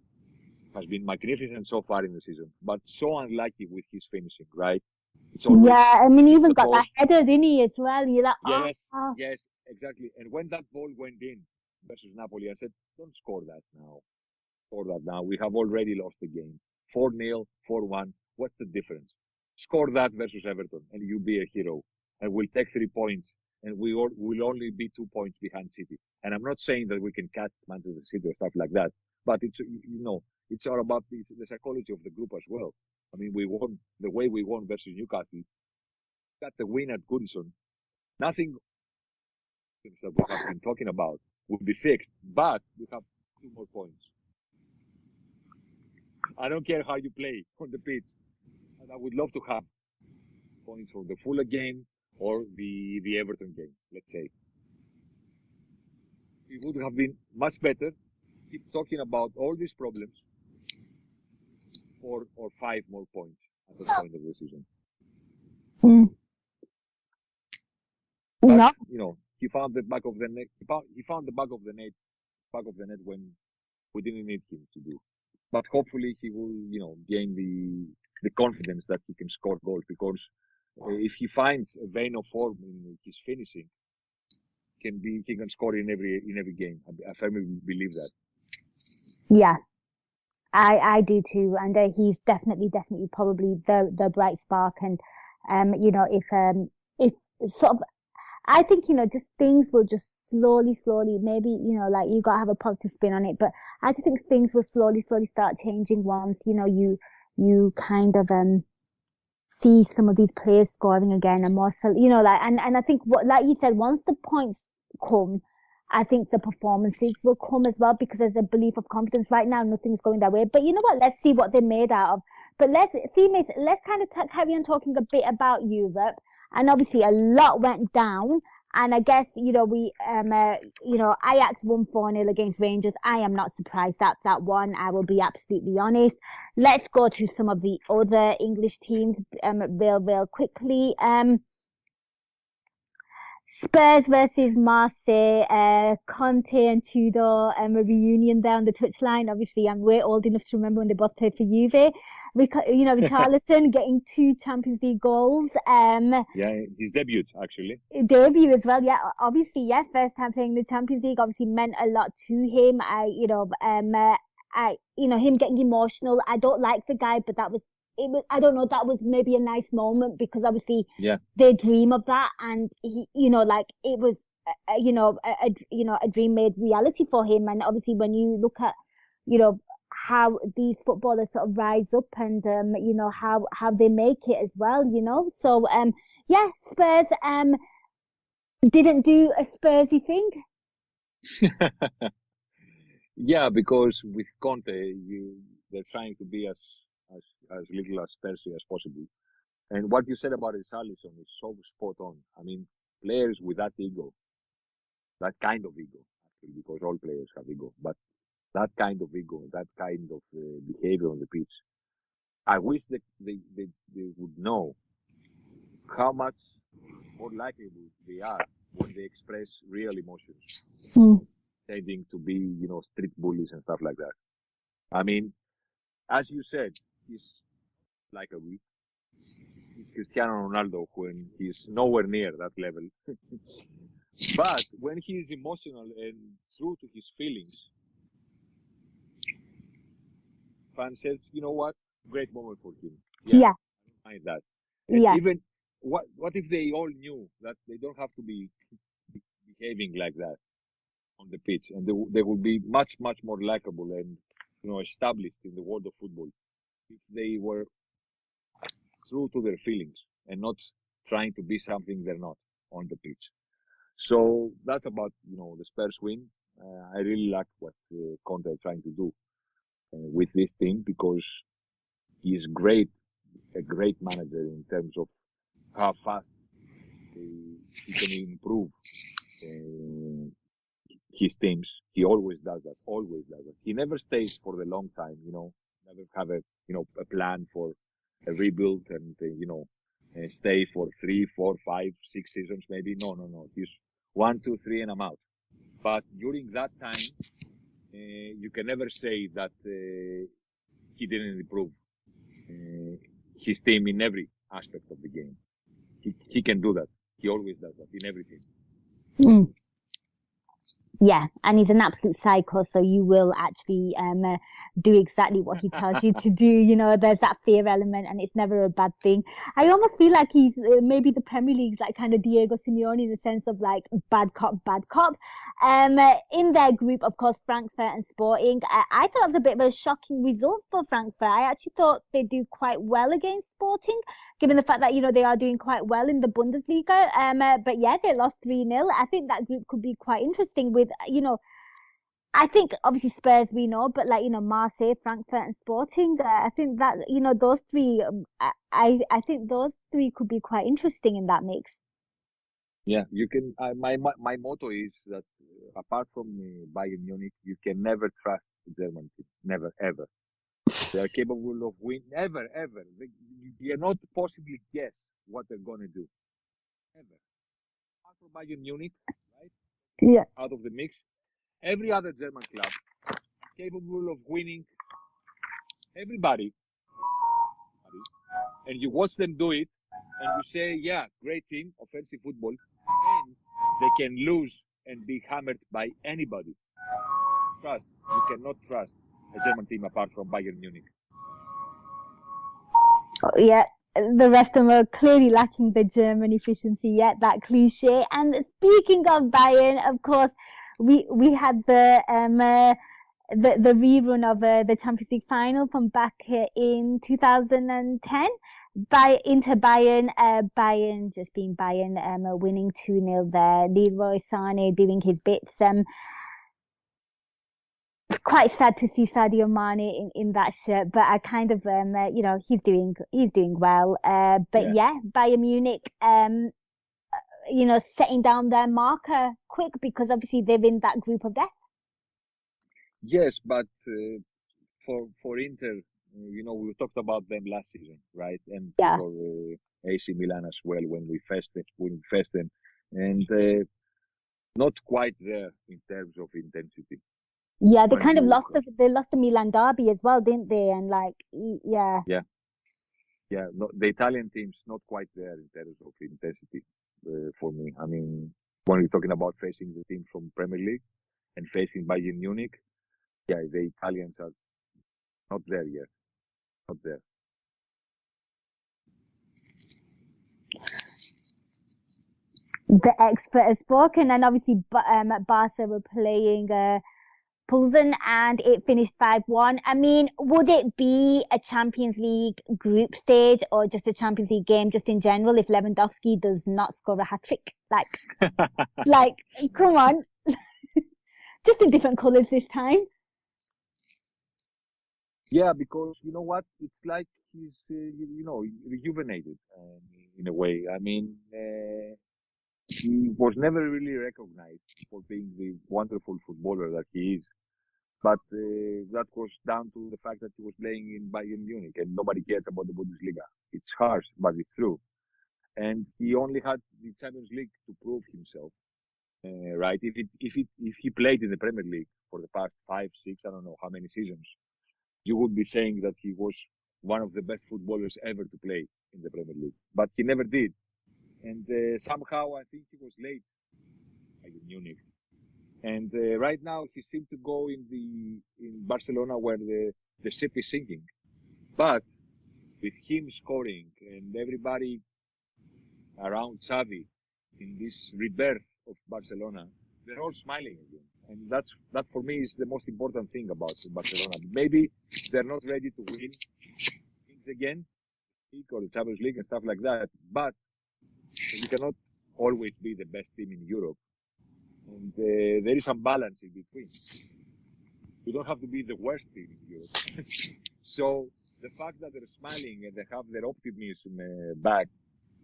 has been magnificent so far in the season, but so unlucky with his finishing, right? Yeah, I mean, he even got that header, didn't he, as well? You're like, yes, exactly. And when that ball went in versus Napoli, I said, don't score that now. Score that now. We have already lost the game. 4-0, 4-1. What's the difference? Score that versus Everton, and you'll be a hero. And we'll take 3 points, and we'll only be 2 points behind City. And I'm not saying that we can catch Manchester City or stuff like that, but it's all about the psychology of the group as well. I mean, we won the way we won versus Newcastle. Got the win at Goodison. Nothing that we have been talking about will be fixed, but we have 2 more points. I don't care how you play on the pitch. And I would love to have points for the Fulham game or the Everton game, let's say. It would have been much better keep talking about all these problems or 5 more points at the point of the season. But, he found the back of the net. He found the back of the net when we didn't need him to do. But hopefully he will, gain the confidence that he can score goals, because if he finds a vein of form in his finishing, he can score in every game. I firmly believe that. Yeah, I do too, and he's definitely probably the bright spark. And if sort of, I think, just things will just slowly, maybe, like you got to have a positive spin on it. But I just think things will slowly start changing once, you kind of, see some of these players scoring again and more, and I think like you said, once the points come, I think the performances will come as well, because there's a belief of confidence. Right now, nothing's going that way. But you know what? Let's see what they're made out of. But Themis, let's kind of carry on talking a bit about Europe. And obviously a lot went down. And I guess, Ajax won 4-0 against Rangers. I am not surprised at that one. I will be absolutely honest. Let's go to some of the other English teams, real quickly. Spurs versus Marseille, Conte and Tudor, a reunion there on the touchline. Obviously, we're old enough to remember when they both played for Juve. Richarlison getting 2 Champions League goals. Yeah, his debut, actually. Debut as well, yeah. Obviously, yeah, first time playing the Champions League obviously meant a lot to him. Him getting emotional. I don't like the guy, but I don't know, that was maybe a nice moment, because obviously they dream of that, and he, it was, a dream made reality for him. And obviously when you look at, how these footballers sort of rise up and, how they make it as well, So, Spurs, didn't do a Spursy thing. Yeah, because with Conte, they're trying to be as little as Spursy as possible. And what you said about Richarlison is so spot on. I mean, players with that ego, that kind of ego, actually, because all players have ego, but that kind of ego, that kind of behavior on the pitch, I wish they would know how much more likely they are when they express real emotions, tending to be, street bullies and stuff like that. I mean, as you said, he's like a Cristiano Ronaldo when he's nowhere near that level. But when he is emotional and true to his feelings, fan says, you know what? Great moment for him. Yeah. I don't mind that. And Yeah. even what if they all knew that they don't have to be behaving like that on the pitch, and they would be much more likable and established in the world of football if they were true to their feelings and not trying to be something they're not on the pitch. So that's about the Spurs win. I really like what Conte is trying to do with this team, because he's a great manager in terms of how fast he can improve his teams. He always does that. Always does that. He never stays for the long time. Never have a plan for a rebuild and stay for 3, 4, 5, 6 seasons maybe. No. He's 1, 2, 3, and I'm out. But during that time, you can never say that he didn't improve his team in every aspect of the game. He can do that. He always does that in everything. Yeah, and he's an absolute psycho, so you will actually do exactly what he tells you to do. There's that fear element, and it's never a bad thing. I almost feel like he's maybe the Premier League's like kind of Diego Simeone in the sense of like bad cop, bad cop. In their group, of course, Frankfurt and Sporting. I thought it was a bit of a shocking result for Frankfurt. I actually thought they'd do quite well against Sporting, given the fact that, they are doing quite well in the Bundesliga. But yeah, they lost 3-0. I think that group could be quite interesting with, I think obviously Spurs we know, but like, Marseille, Frankfurt and Sporting, I think that, those three, I think those three could be quite interesting in that mix. Yeah, you can. My motto is that apart from Bayern Munich, you can never trust the German team. Never, ever. They are capable of winning. Ever. You cannot possibly guess what they're going to do. Ever. Apart from Bayern Munich, right? Yeah. Out of the mix, every other German club is capable of winning everybody. And you watch them do it, and you say, yeah, great team, offensive football, and they can lose and be hammered by anybody. You cannot trust a German team apart from Bayern Munich. Yeah, the rest of them are clearly lacking the German efficiency yet, that cliche. And speaking of Bayern, of course, we had the rerun of the Champions League final from back in 2010. Inter Bayern, Bayern just being Bayern, winning 2-0 there. Leroy Sané doing his bits. It's quite sad to see Sadio Mane in that shirt, but I kind of, he's doing well. But yeah, Bayern Munich, setting down their marker quick, because obviously they're in that group of death. Yes, but for Inter, we talked about them last season, right? And for AC Milan as well when we faced them, and not quite there in terms of intensity. Yeah, they kind of lost the Milan derby as well, didn't they? And yeah. No, the Italian team's not quite there in terms of intensity for me. I mean, when we're talking about facing the team from Premier League and facing Bayern Munich, yeah, the Italians are not there yet. Not there. The expert has spoken, and obviously Barca were playing Pilsen, and it finished 5-1. I mean, would it be a Champions League group stage or just a Champions League game just in general if Lewandowski does not score a hat-trick? Like, come on. Just in different colours this time. Yeah, because you know what? It's like he's, rejuvenated in a way. I mean, he was never really recognized for being the wonderful footballer that he is. But that was down to the fact that he was playing in Bayern Munich and nobody cares about the Bundesliga. It's harsh, but it's true. and he only had the Champions League to prove himself. Right? If he played in the Premier League for the past 5, 6, I don't know how many seasons, you would be saying that he was one of the best footballers ever to play in the Premier League. But he never did, and somehow I think he was late by Munich. And right now he seems to go in Barcelona where the ship is sinking. But with him scoring and everybody around Xavi in this rebirth of Barcelona, they're all smiling again. And that for me is the most important thing about Barcelona. Maybe they're not ready to win things again, or the Champions League and stuff like that, but we cannot always be the best team in Europe. And there is some balance in between. We don't have to be the worst team in Europe. So the fact that they're smiling and they have their optimism back,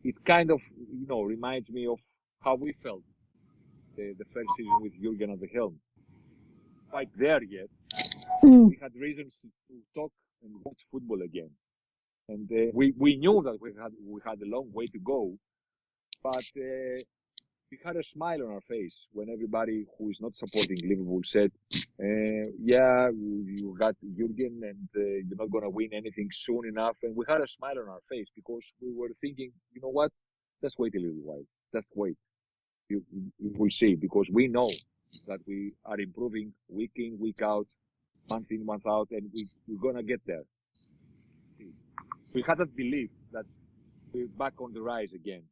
it kind of, reminds me of how we felt the first season with Jurgen at the helm. Quite there yet. We had reasons to talk and watch football again. And we knew that we had a long way to go, but we had a smile on our face when everybody who is not supporting Liverpool said, yeah, you got Jurgen and you're not going to win anything soon enough. And we had a smile on our face because we were thinking, you know what, just wait a little while. Just wait. You will see, because we know that we are improving week in, week out, month in, month out, and we're going to get there. We had that belief that we're back on the rise again.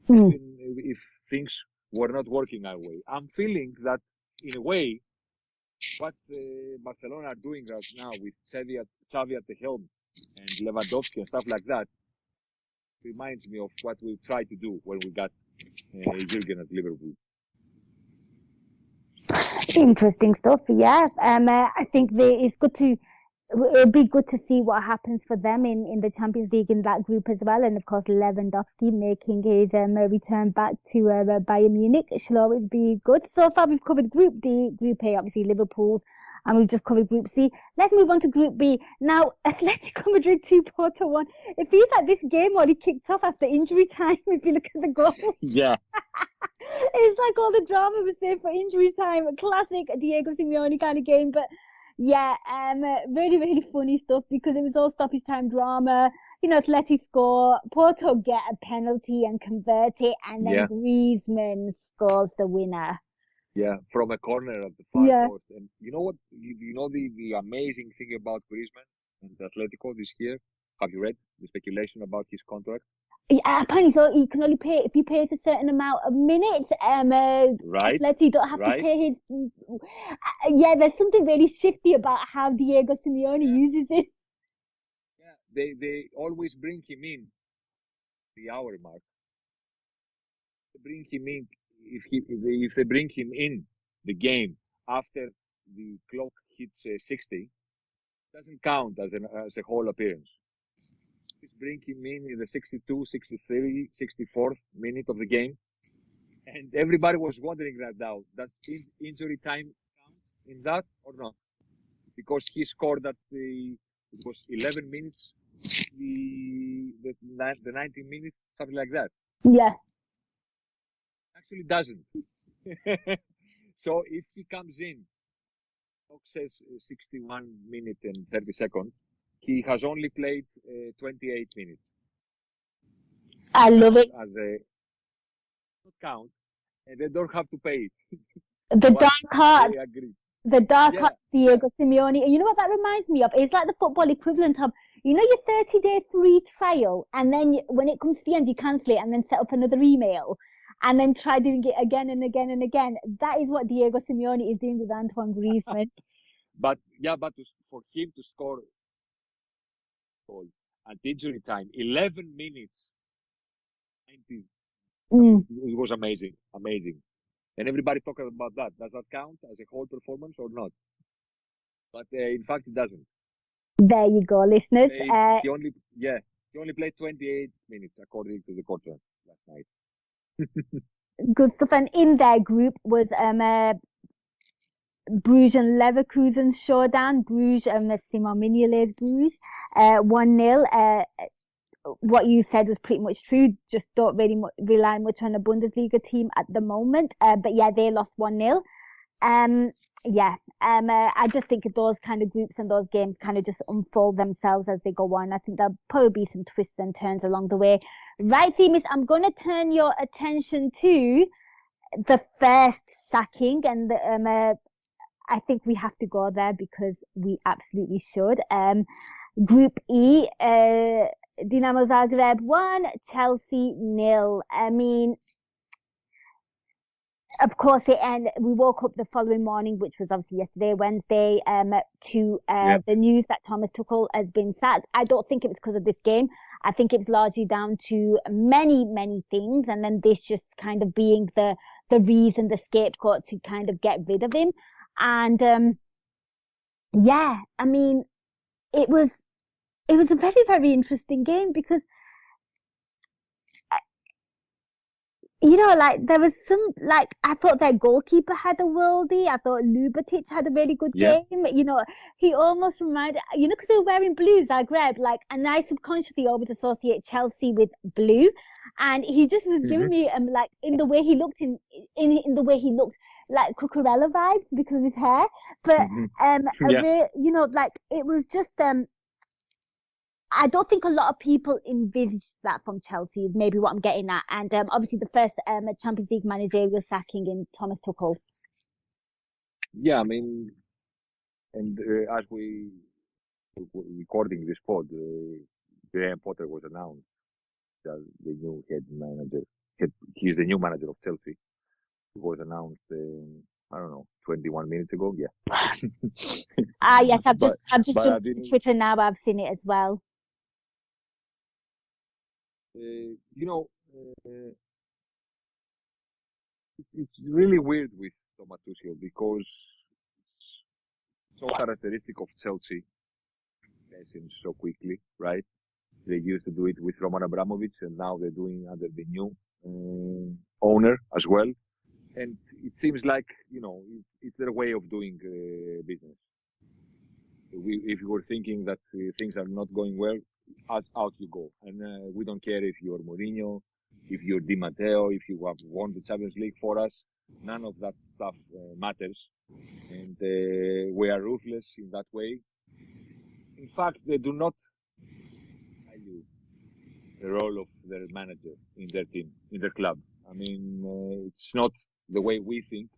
Even if things were not working our way. I'm feeling that, in a way, what Barcelona are doing right now with Xavi at the helm and Lewandowski and stuff like that reminds me of what we tried to do when we got Jurgen at Liverpool. Interesting stuff, yeah. I think it'll be good to see what happens for them in the Champions League in that group as well. And of course, Lewandowski making his return back to Bayern Munich. It shall always be good. So far, we've covered Group D, Group A, obviously Liverpool's, and we've just covered Group C. Let's move on to Group B. Now, Atletico Madrid 2, Porto 1. It feels like this game already kicked off after injury time if you look at the goals. Yeah. It's like all the drama was saved for injury time. A classic Diego Simeone kind of game. But yeah, really, really funny stuff because it was all stoppage time drama. Atleti score, Porto get a penalty and convert it, and then Griezmann scores the winner. Yeah, from a corner at the far post. And you know what? You know the amazing thing about Griezmann and Atletico this year? Have you read the speculation about his contract? Yeah, apparently, so he can only pay if he pays a certain amount of minutes. Right. Atleti don't have to pay his. Yeah, there's something very shifty about how Diego Simeone uses it. Yeah, they always bring him in the hour mark. They bring him in if they bring him in the game after the clock hits 60, it doesn't count as a whole appearance. Just bring him in the 62, 63, 64th minute of the game, and everybody was wondering that now. Does injury time count in that or not? Because he scored at it was 11 minutes, the 19 minutes, something like that. Yeah. Actually doesn't. So if he comes in, clock says 61 minutes and 30 seconds, he has only played 28 minutes. I love it. As a count, and they don't have to pay it. The dark heart. I agree. The dark heart Diego Simeone. You know what that reminds me of? It's like the football equivalent of, your 30-day free trial, and then when it comes to the end, you cancel it and then set up another email. And then try doing it again and again and again. That is what Diego Simeone is doing with Antoine Griezmann. but for him to score goal at injury time, 11 minutes, 90, it was amazing. And everybody talking about that. Does that count as a whole performance or not? But in fact, it doesn't. There you go, listeners. He only played 28 minutes according to the contract last night. Good stuff. And in their group was Bruges and Leverkusen showdown. Bruges, Simon Mignolet's Bruges, 1-0. what you said was pretty much true. Just don't really rely much on a Bundesliga team at the moment. But yeah, they lost 1-0. I just think those kind of groups and those games kind of just unfold themselves as they go on. I think there'll probably be some twists and turns along the way. Right, Themis, I'm going to turn your attention to the first sacking, and I think we have to go there because we absolutely should. Group E, Dinamo Zagreb 1, Chelsea 0. I mean, of course, we woke up the following morning, which was obviously yesterday, Wednesday, to the news that Thomas Tuchel has been sacked. I don't think it was because of this game. I think it was largely down to many, many things, and then this just kind of being the reason, the scapegoat to kind of get rid of him. And I mean, it was a very, very interesting game because, there was I thought their goalkeeper had a worldie. I thought Lubatic had a really good game. He almost reminded, because they were wearing blue, Zagreb, and I subconsciously always associate Chelsea with blue. And he just was giving me, in the way he looked, in the way he looked, like Cucurella vibes because of his hair. But, it was just, I don't think a lot of people envisaged that from Chelsea is maybe what I'm getting at. And obviously the first Champions League managerial sacking in Thomas Tuchel. Yeah, I mean, and as we were recording this pod, Graham Potter was announced as the new head manager. He's the new manager of Chelsea. It was announced, 21 minutes ago. Yeah. Yes, I've just jumped to Twitter now. I've seen it as well. It's really weird with Thomas Tuchel because it's so characteristic of Chelsea, passing so quickly, right? They used to do it with Roman Abramovich, and now they're doing under the new owner as well. And it seems like, it's their way of doing business. If you were thinking that things are not going well, out you go. And we don't care if you're Mourinho, if you're Di Matteo, if you have won the Champions League for us. None of that stuff matters. And we are ruthless in that way. In fact, they do not value the role of their manager in their team, in their club. I mean, it's not the way we think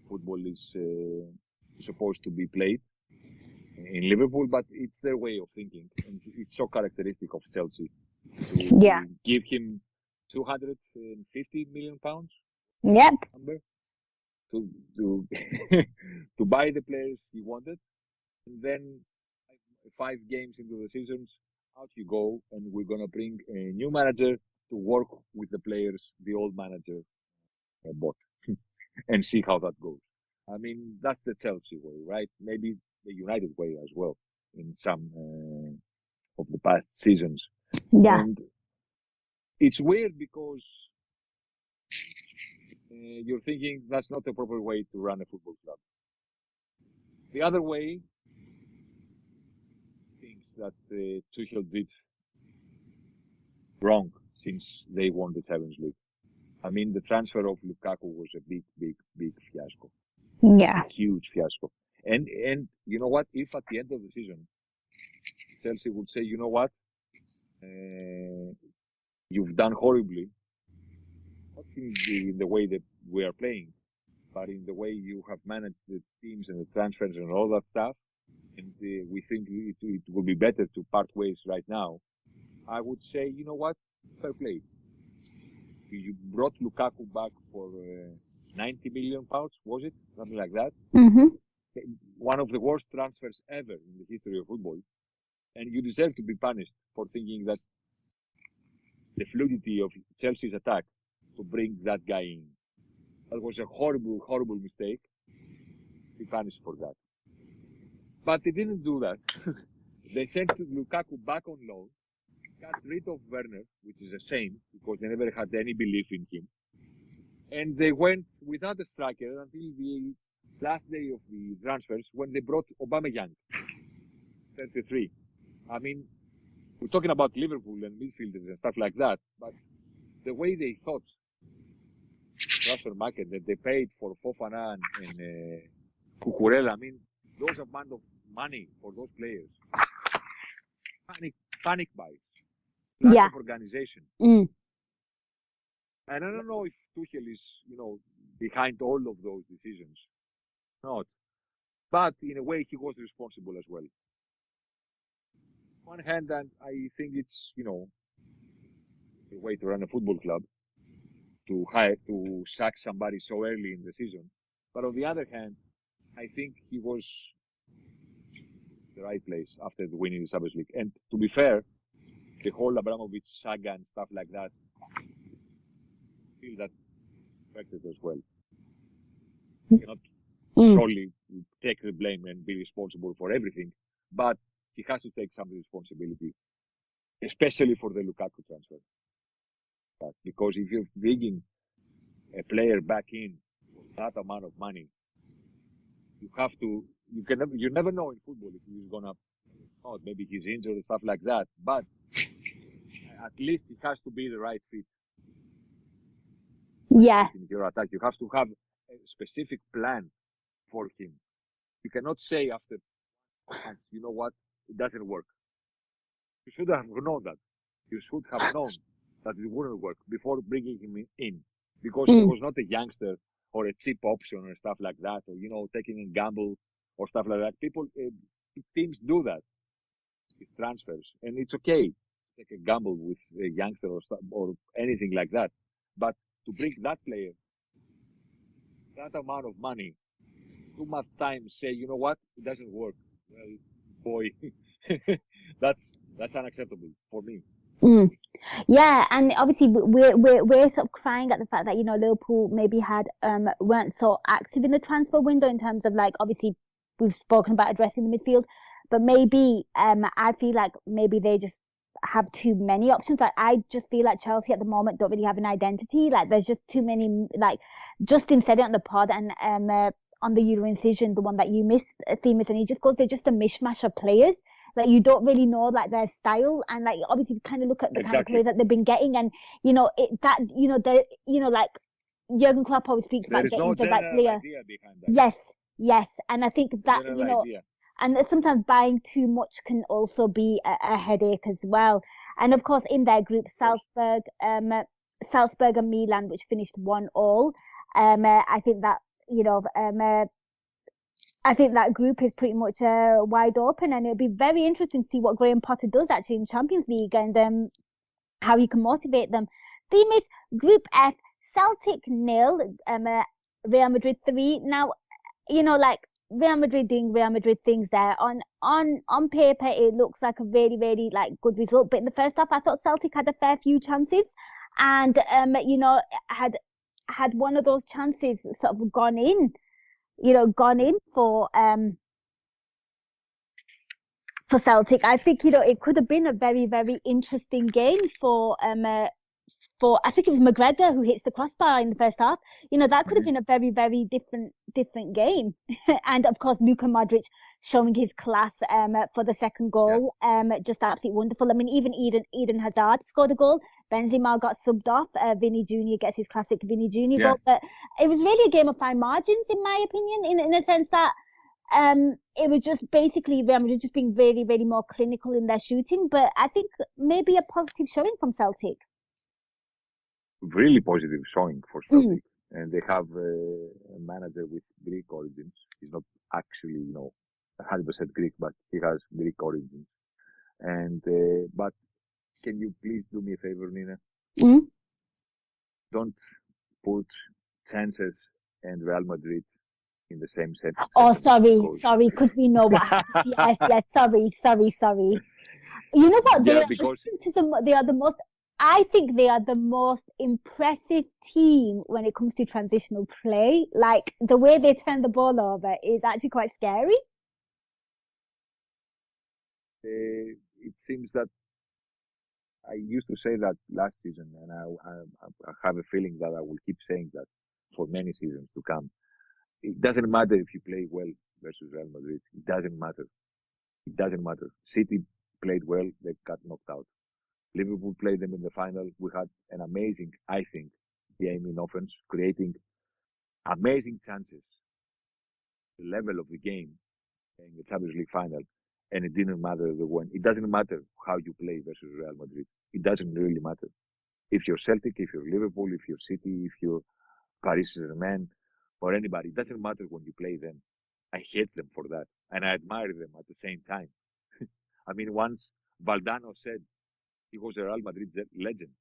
football is supposed to be played in Liverpool, but it's their way of thinking, and it's so characteristic of Chelsea to give him 250 million pounds. Yep. Number, to to buy the players he wanted, and then 5 games into the seasons, out you go, and we're gonna bring a new manager to work with the players the old manager bought, and see how that goes. I mean, that's the Chelsea way, right? Maybe the United way as well in some of the past seasons. Yeah. And it's weird because you're thinking that's not the proper way to run a football club. The other way, things that Tuchel did wrong since they won the Champions League. I mean, the transfer of Lukaku was a big, big, big fiasco. Yeah. A huge fiasco. And you know what? If at the end of the season, Chelsea would say, you know what? You've done horribly. Not in the way that we are playing, but in the way you have managed the teams and the transfers and all that stuff. And we think it would be better to part ways right now. I would say, you know what? Fair play. You brought Lukaku back for 90 million pounds, was it? Something like that. Mm-hmm. One of the worst transfers ever in the history of football. And you deserve to be punished for thinking that the fluidity of Chelsea's attack to bring that guy in. That was a horrible, horrible mistake. Be punished for that. But they didn't do that. They sent Lukaku back on loan, got rid of Werner, which is a shame because they never had any belief in him. And they went without a striker until the last day of the transfers when they brought Aubameyang, 33. I mean, we're talking about Liverpool and midfielders and stuff like that, but the way they thought transfer market that they paid for Fofana and Cucurella, I mean, those amount of money for those players, panic buys, lack of organization. Mm. And I don't know if Tuchel is, behind all of those decisions. Not. But in a way, he was responsible as well. On one hand, and I think it's, a way to run a football club, to sack somebody so early in the season. But on the other hand, I think he was the right place after the winning the Champions League. And to be fair, the whole Abramovich saga and stuff like that, I feel that affected as well. You cannot solely take the blame and be responsible for everything, but he has to take some responsibility, especially for the Lukaku transfer. Because if you're bringing a player back in for that amount of money, you never know in football if he's gonna, maybe he's injured and stuff like that, but at least it has to be the right fit. Yeah. In your attack, you have to have a specific plan for him. You cannot say after, you know what, it doesn't work. You should have known that. You should have known that it wouldn't work before bringing him in, because he was not a youngster or a cheap option or stuff like that, or taking a gamble or stuff like that. Teams do that with transfers, and it's okay to take a gamble with a youngster or anything like that. But to bring that player, that amount of money, too much time, say, you know what, it doesn't work. Well, boy, that's unacceptable for me. Yeah, and obviously we're sort of crying at the fact that Liverpool maybe weren't so active in the transfer window in terms of, like, obviously we've spoken about addressing the midfield, but maybe I feel like maybe they just have too many options. Like, I just feel like Chelsea at the moment don't really have an identity. Like, there's just too many. Like, Justin said it on the pod and on the Euro Incision, the one that you missed, Themis, and he just goes, they're just a mishmash of players. Like, you don't really know, like, their style, and, like, obviously kind of look at the kind of players that they've been getting, and like Jurgen Klopp always speaks about getting the right player. Yes, and I think that and sometimes buying too much can also be a headache as well. And of course, in their group, Salzburg and Milan, which finished 1-1. I think that I think that group is pretty much wide open, and it'll be very interesting to see what Graham Potter does actually in Champions League and how he can motivate them. Theme is Group F: Celtic 0, Real Madrid 3. Now, like, Real Madrid doing Real Madrid things there. On paper, it looks like a very, very, like, good result. But in the first half, I thought Celtic had a fair few chances, and had one of those chances sort of gone in for Celtic, I think it could have been a very, very interesting game for I think it was McGregor who hits the crossbar in the first half. That could have been a very, very different game. And of course, Luka Modric showing his class for the second goal. Just absolutely wonderful. I mean, even Eden Hazard scored a goal. Benzema got subbed off. Vinny Jr. gets his classic Vinny Jr. goal. But it was really a game of fine margins, in my opinion, in a sense that it was just basically Real Madrid just being very, very more clinical in their shooting. But I think maybe a positive showing from Celtic. Really positive showing for Celtic. And they have a manager with Greek origins. He's not actually, 100% Greek, but he has Greek origins. And but can you please do me a favor, Nina? Don't put chances and Real Madrid in the same sentence. Oh, sorry, because we know what happens. Yes, sorry. You know what? They are the most. I think they are the most impressive team when it comes to transitional play. Like, the way they turn the ball over is actually quite scary. It seems that I used to say that last season, and I have a feeling that I will keep saying that for many seasons to come. It doesn't matter if you play well versus Real Madrid. It doesn't matter. City played well, they got knocked out. Liverpool played them in the final. We had an amazing, I think, game in offense, creating amazing chances. The level of the game in the Champions League final, and it didn't matter the one. It doesn't matter how you play versus Real Madrid. It doesn't really matter. If you're Celtic, if you're Liverpool, if you're City, if you're Paris Saint-Germain, or anybody, it doesn't matter when you play them. I hate them for that, and I admire them at the same time. I mean, once Valdano said, he was a Real Madrid legend,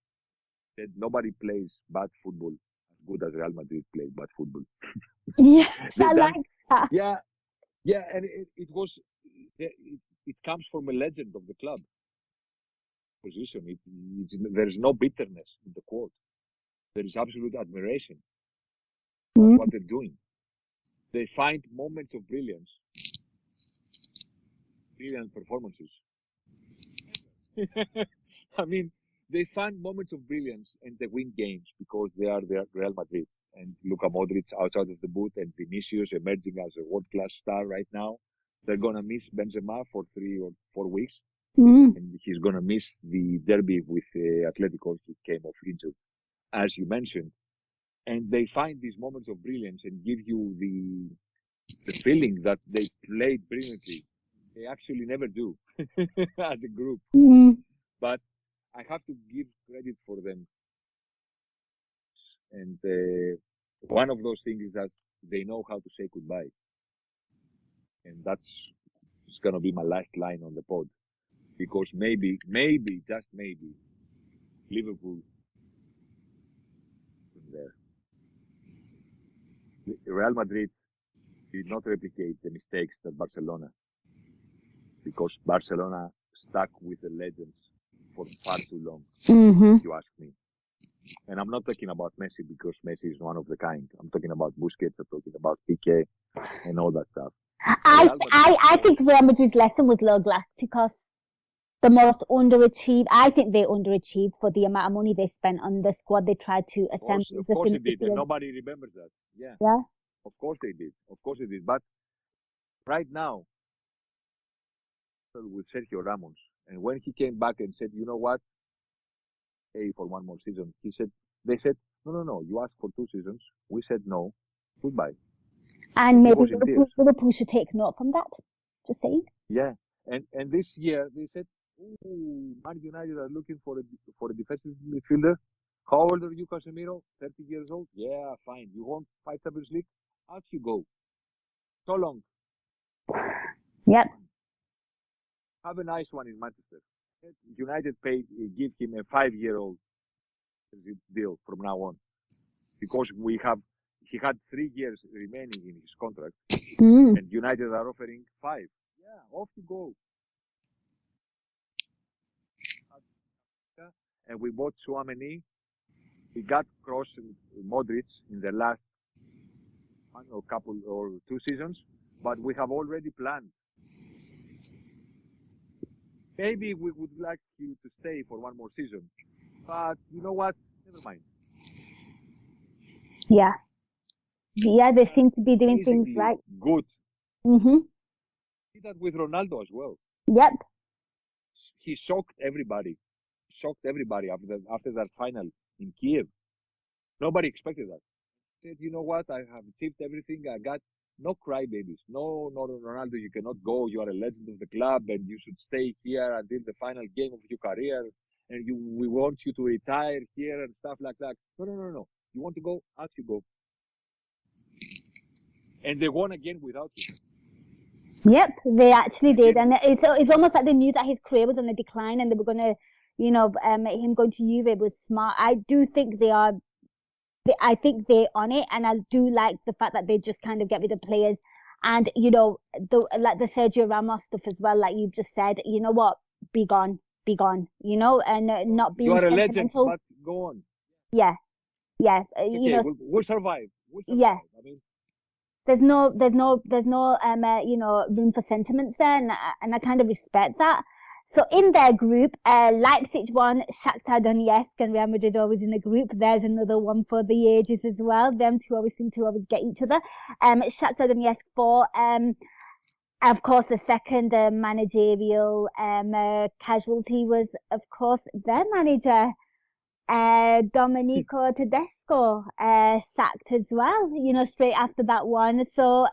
said nobody plays bad football as good as Real Madrid play bad football. Yes, I like that. Yeah, and it comes from a legend of the club position. There is no bitterness in the quote. There is absolute admiration for what they're doing. They find moments of brilliance, brilliant performances. I mean, they find moments of brilliance and they win games because they are Real Madrid. And Luka Modric outside of the boot and Vinicius emerging as a world-class star right now. They're going to miss Benzema for 3 or 4 weeks. And he's going to miss the derby with Atletico. He came off injured, as you mentioned. And they find these moments of brilliance and give you the feeling that they played brilliantly. They actually never do as a group. But I have to give credit for them. And one of those things is that they know how to say goodbye. And that's going to be my last line on the pod. Because maybe, just maybe, Liverpool there. Real Madrid did not replicate the mistakes that Barcelona, because Barcelona stuck with the legends for far too long, if you ask me. And I'm not talking about Messi because Messi is one of the kind. I'm talking about Busquets, I'm talking about Piqué and all that stuff. I think Real Madrid's lesson was Los Galacticos. The most underachieved. I think they underachieved for the amount of money they spent on the squad they tried to assemble. Of course they did, and nobody remembers that. Yeah. Of course they did. But right now, with Sergio Ramos, and when he came back and said, you know what, hey, for one more season, they said, no, you asked for 2 seasons. We said no, goodbye. And maybe Liverpool should take note from that. Just saying. Yeah, and this year they said, Man United are looking for a defensive midfielder. How old are you, Casemiro? 30 years old? Yeah, fine. You want 5 Champions League? Out you go. So long. Yep. Have a nice one in Manchester. United give him a 5-year-old deal from now on, because he had 3 years remaining in his contract, and United are offering 5. Yeah, off you go. And we bought Tchouaméni. We got Kroos and Modric in the last 1 or 2 seasons, but we have already planned. Maybe we would like you to stay for 1 more season, but you know what? Never mind. Yeah, they seem to be doing things right. Good. See that with Ronaldo as well. Yep. He shocked everybody. After that final in Kiev. Nobody expected that. He said, you know what? I have achieved everything. I got no crybabies. No, Ronaldo, you cannot go. You are a legend of the club and you should stay here until the final game of your career. And we want you to retire here and stuff like that. No. You want to go? Out you go. And they won again without you. Yep, they actually did. And it's almost like they knew that his career was on the decline and they were going to, him going to Juve was smart. I do think I think they're on it, and I do like the fact that they just kind of get rid of players. And, like the Sergio Ramos stuff as well, like you've just said, you know what, be gone, and not be You are a legend, but go on. Yeah. Okay, we'll survive. Yeah. I mean, there's no room for sentiments there, and I kind of respect that. So in their group, Leipzig won, Shakhtar Donetsk and Real Madrid always in the group. There's another one for the ages as well. Them two always seem to get each other. Shakhtar Donetsk 4. Of course, the second managerial casualty was, of course, their manager, Domenico Tedesco, sacked as well, straight after that one. So,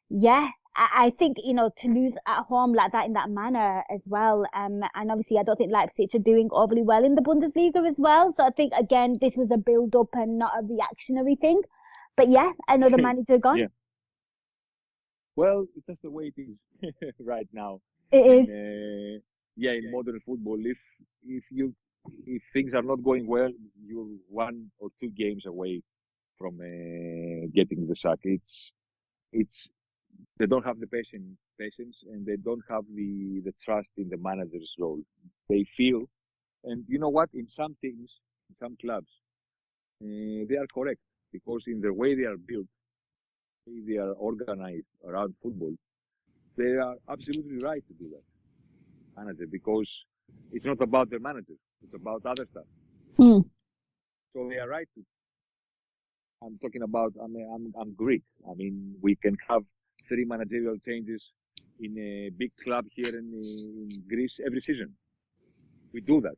yeah, I think, to lose at home like that in that manner as well. And obviously, I don't think Leipzig are doing overly well in the Bundesliga as well. So I think, again, this was a build-up and not a reactionary thing. But yeah, another manager gone. Yeah. Well, it's just the way it is right now. It is. In modern football, if things are not going well, you're 1 or 2 games away from getting the sack. It's they don't have the patience, and they don't have the trust in the manager's role. They feel, and you know what? In some teams, in some clubs, they are correct, because in the way they are built, they are organized around football. They are absolutely right to do that, manager, because it's not about their manager; it's about other stuff. So they are right to. I'm talking about. I mean, I'm Greek. I mean, we can have 3 managerial changes in a big club here in Greece every season. We do that.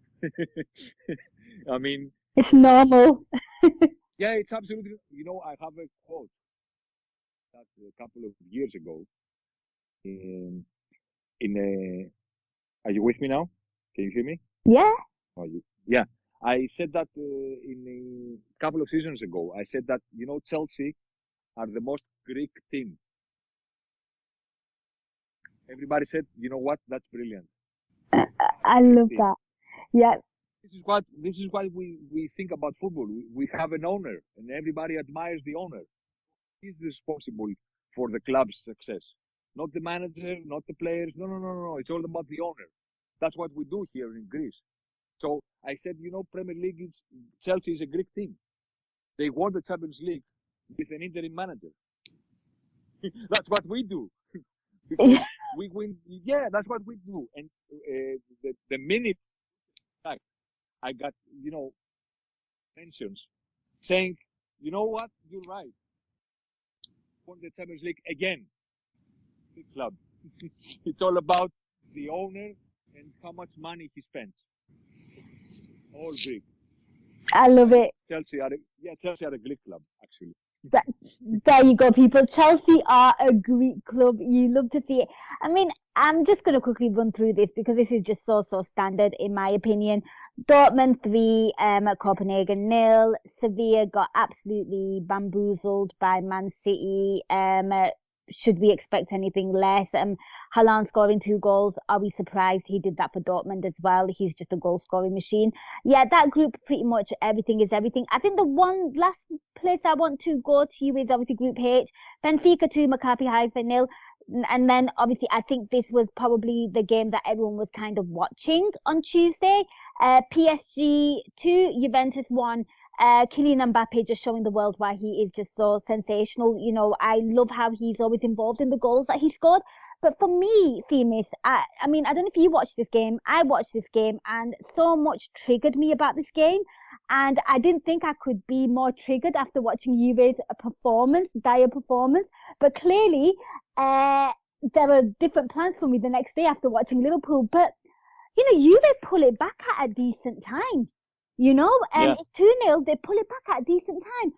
I mean, it's normal. Yeah, it's absolutely. I have a quote that a couple of years ago. In a, are you with me now? Can you hear me? Yeah. Yeah. I said that in a couple of seasons ago. I said that Chelsea are the most Greek team. Everybody said, you know what? That's brilliant. I love that. Yeah. This is what we think about football. We have an owner, and everybody admires the owner. He's responsible for the club's success, not the manager, not the players. No. It's all about the owner. That's what we do here in Greece. So I said, Premier League, Chelsea is a Greek team. They won the Champions League with an interim manager. That's what we do. Because we win. Yeah, that's what we do. And the minute I got, mentions saying, you know what, you're right. Won the Champions League again. Big club. It's all about the owner and how much money he spends. All Greek. I love it. Chelsea are a Greek club, actually. There you go, people. Chelsea are a Greek club. You love to see it. I mean, I'm just going to quickly run through this because this is just so standard in my opinion. Dortmund 3, Copenhagen 0. Sevilla got absolutely bamboozled by Man City. Should we expect anything less? Haaland scoring 2 goals. Are we surprised he did that for Dortmund as well? He's just a goal scoring machine. Yeah, that group, pretty much everything is everything. I think the one last place I want to go to is obviously Group H. Benfica 2, Maccabi Haifa 0. And then obviously I think this was probably the game that everyone was kind of watching on Tuesday. PSG 2, Juventus 1. Kylian Mbappe just showing the world why he is just so sensational. I love how he's always involved in the goals that he scored. But for me, Themis, I mean, I don't know if you watched this game. I watched this game and so much triggered me about this game. And I didn't think I could be more triggered after watching Juve's dire performance. But clearly, there were different plans for me the next day after watching Liverpool. But, Juve pull it back at a decent time. It's 2-0. They pull it back at a decent time.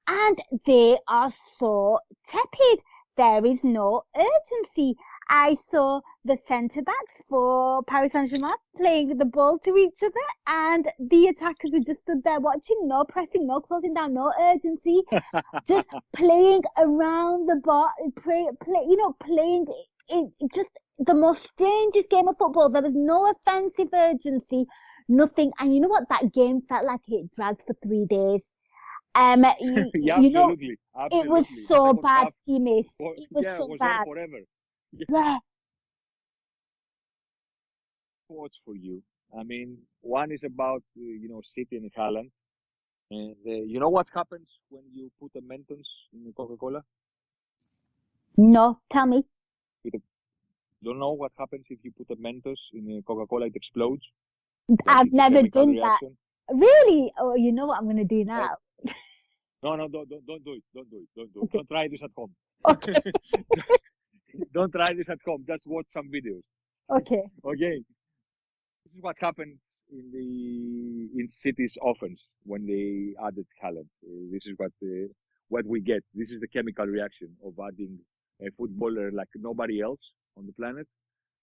And they are so tepid. There is no urgency. I saw the centre-backs for Paris Saint-Germain playing the ball to each other, and the attackers were just stood there watching, no pressing, no closing down, no urgency, just playing around the ball, playing it just the most strangest game of football. There was no offensive urgency, nothing. And you know what? That game felt like it dragged for 3 days. Absolutely. It was so bad, Themis. It was so bad. Forever. Yeah. Quotes for you. I mean, one is about City and Haaland, and you know what happens when you put a Mentos in Coca-Cola? No, tell me. Don't know what happens if you put a Mentos in Coca-Cola? It explodes. I've never done reaction. That. Really? Oh, you know what I'm going to do now? No, don't do it. Don't do it. Don't try this at home. Okay. Don't try this at home. Just watch some videos. Okay. Okay. This is what happened in cities often when they added talent. This is what we get. This is the chemical reaction of adding a footballer like nobody else on the planet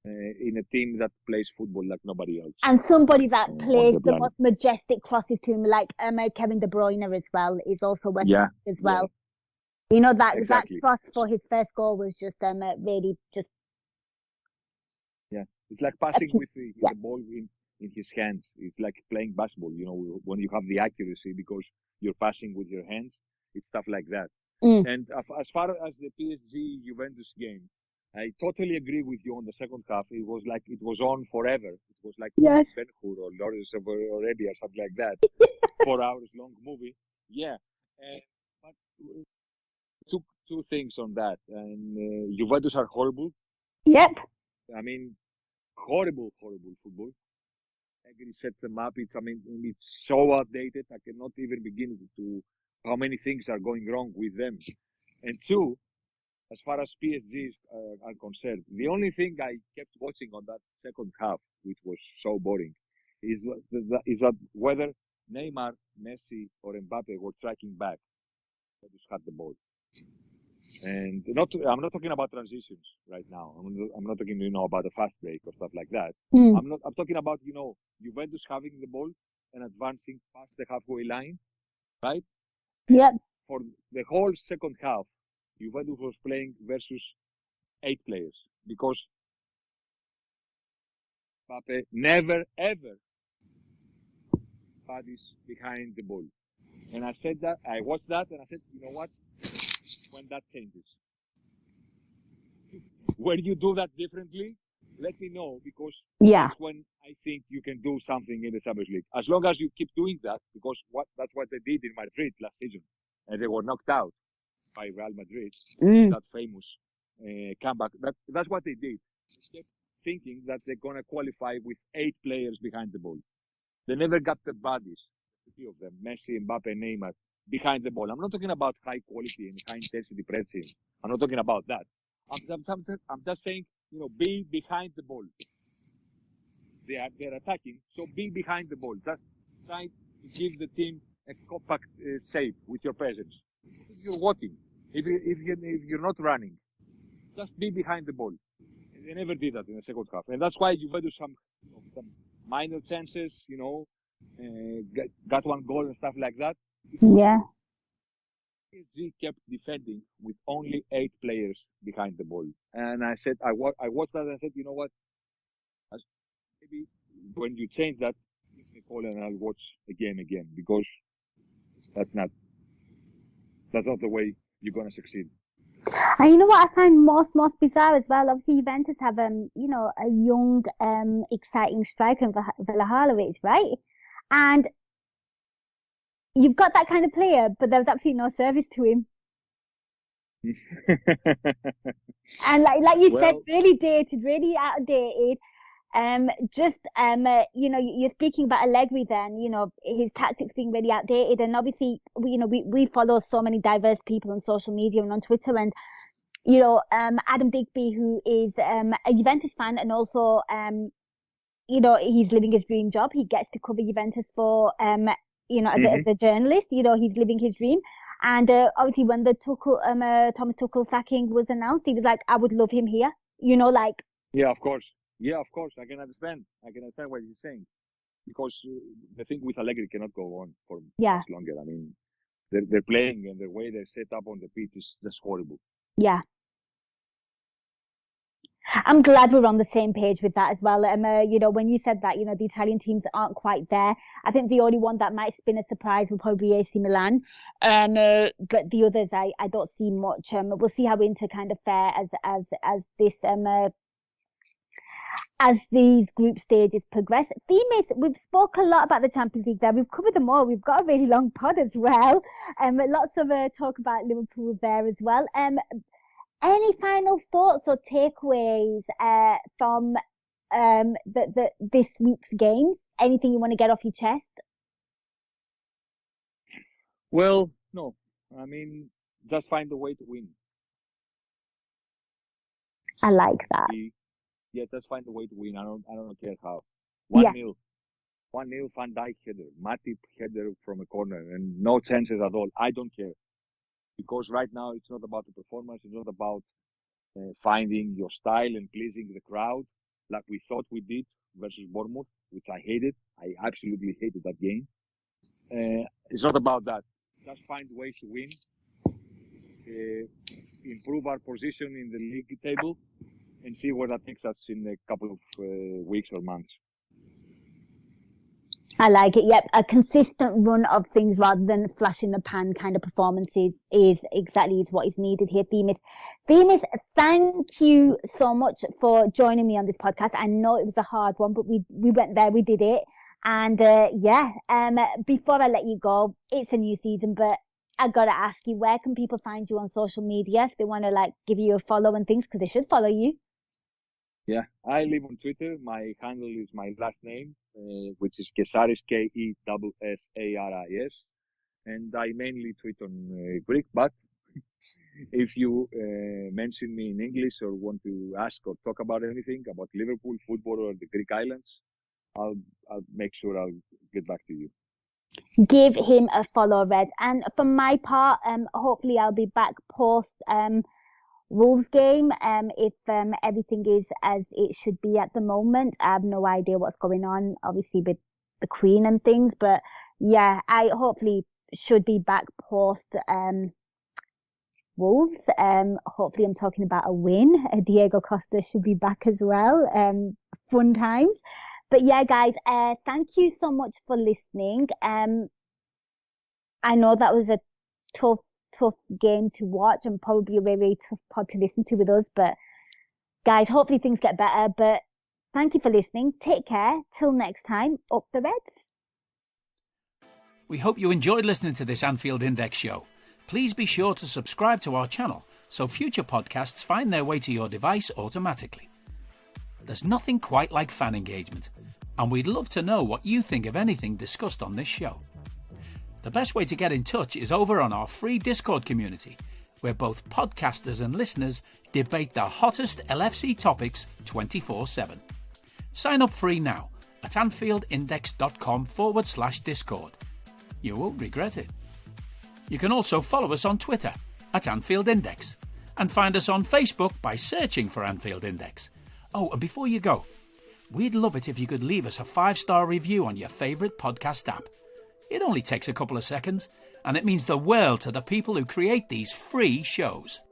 in a team that plays football like nobody else. And somebody that on plays the the most majestic crosses to him, like Kevin De Bruyne as well, is also worth Yeah, as well. yeah, You know, that exactly. cross for his first goal was just really just. Yeah, it's like passing with the Yeah. ball in his hands. It's like playing basketball, you know, when you have the accuracy because you're passing with your hands. It's stuff like that. And as far as the PSG Juventus game, I totally agree with you on the second half. It was like it was on forever. It was like Yes. Ben-Hur or Lawrence of Arabia or something like that. 4 hours long movie. Yeah. But two things on that. And Juventus are horrible. Yep. I mean, horrible football. Agri sets them up. It's so outdated. I cannot even begin to how many things are going wrong with them. And two, as far as PSG are concerned, the only thing I kept watching on that second half, which was so boring, is that whether Neymar, Messi, or Mbappe were tracking back to cut the ball. And I'm not talking about transitions right now. I'm not talking, about a fast break or stuff like that. I'm talking about, Juventus having the ball and advancing past the halfway line, right? Yep. For the whole second half, Juventus was playing versus 8 players because Mbappe never ever bodies behind the ball. And I said that, I watched that and I said, you know what? When that changes. When you do that differently, let me know because that's when I think you can do something in the Champions League. As long as you keep doing that, because that's what they did in Madrid last season, and they were knocked out by Real Madrid. That famous comeback. That's what they did. They kept thinking that they're gonna qualify with 8 players behind the ball. They never got the bodies, the 3 of them, Messi, Mbappe, Neymar, behind the ball. I'm not talking about high quality and high intensity pressing. I'm not talking about that. I'm just saying, be behind the ball. They're attacking, so be behind the ball. Just try to give the team a compact shape with your presence. If you're walking, if you're not running, just be behind the ball. They never did that in the second half, and that's why Juventus some minor chances, got one goal and stuff like that. Yeah. PSG kept defending with only 8 players behind the ball. And I said, I watched that and I said, you know what? Maybe when you change that, give me a call and I'll watch again because that's not the way you're going to succeed. And you know what I find most bizarre as well? Obviously, Juventus have a young, exciting striker in Vlahovic, right? And you've got that kind of player, but there was absolutely no service to him. And like you said, really dated, really outdated. You're speaking about Allegri then, his tactics being really outdated. And obviously, we follow so many diverse people on social media and on Twitter. And, Adam Digby, who is a Juventus fan and also, he's living his dream job. He gets to cover Juventus for, as a journalist, he's living his dream. And obviously, when the Thomas Tuchel sacking was announced, he was like, I would love him here, Yeah, of course. Yeah, of course. I can understand what he's saying. Because the thing with Allegri cannot go on for much longer. I mean, they're playing and the way they're set up on the pitch is just horrible. Yeah. I'm glad we're on the same page with that as well. When you said that, the Italian teams aren't quite there. I think the only one that might spin a surprise will probably be AC Milan. But the others, I don't see much. We'll see how Inter kind of fare as these group stages progress. Themis, we've spoke a lot about the Champions League there. We've covered them all. We've got a really long pod as well. Lots of talk about Liverpool there as well. Any final thoughts or takeaways from this week's games? Anything you want to get off your chest? Well, no. I mean, just find a way to win. I like that. Just find a way to win. I don't care how. 1-0. 1-0 Van Dijk header, Matip header from a corner, and no chances at all. I don't care. Because right now it's not about the performance, it's not about finding your style and pleasing the crowd like we thought we did versus Bournemouth, which I hated. I absolutely hated that game. It's not about that. Just find ways to win, improve our position in the league table, and see where that takes us in a couple of weeks or months. I like it. Yep. A consistent run of things rather than flash in the pan kind of performances is what is needed here. Themis, thank you so much for joining me on this podcast. I know it was a hard one, but we went there, we did it. And, before I let you go, it's a new season, but I got to ask you, where can people find you on social media if they want to give you a follow and things? Because they should follow you. Yeah, I live on Twitter. My handle is my last name, which is Kesaris, Kessaris. And I mainly tweet on Greek, but if you mention me in English or want to ask or talk about anything about Liverpool, football, or the Greek islands, I'll make sure I'll get back to you. Give him a follow, Rez. And for my part, hopefully I'll be back post Wolves game, if everything is as it should be at the moment. I have no idea what's going on, obviously, with the Queen and things. But yeah, I hopefully should be back post Wolves. Hopefully I'm talking about a win. Diego Costa should be back as well. Fun times. But yeah, guys, thank you so much for listening. I know that was a tough game to watch and probably a very, very tough pod to listen to with us, but guys, hopefully things get better. But thank you for listening. Take care. Till next time, up the Reds. We hope you enjoyed listening to this Anfield Index show. Please be sure to subscribe to our channel so future podcasts find their way to your device automatically. There's nothing quite like fan engagement, and we'd love to know what you think of anything discussed on this show. The best way to get in touch is over on our free Discord community, where both podcasters and listeners debate the hottest LFC topics 24/7. Sign up free now at anfieldindex.com/Discord. You won't regret it. You can also follow us on Twitter at Anfield Index and find us on Facebook by searching for Anfield Index. Oh, and before you go, we'd love it if you could leave us a 5-star review on your favourite podcast app. It only takes a couple of seconds, and it means the world to the people who create these free shows.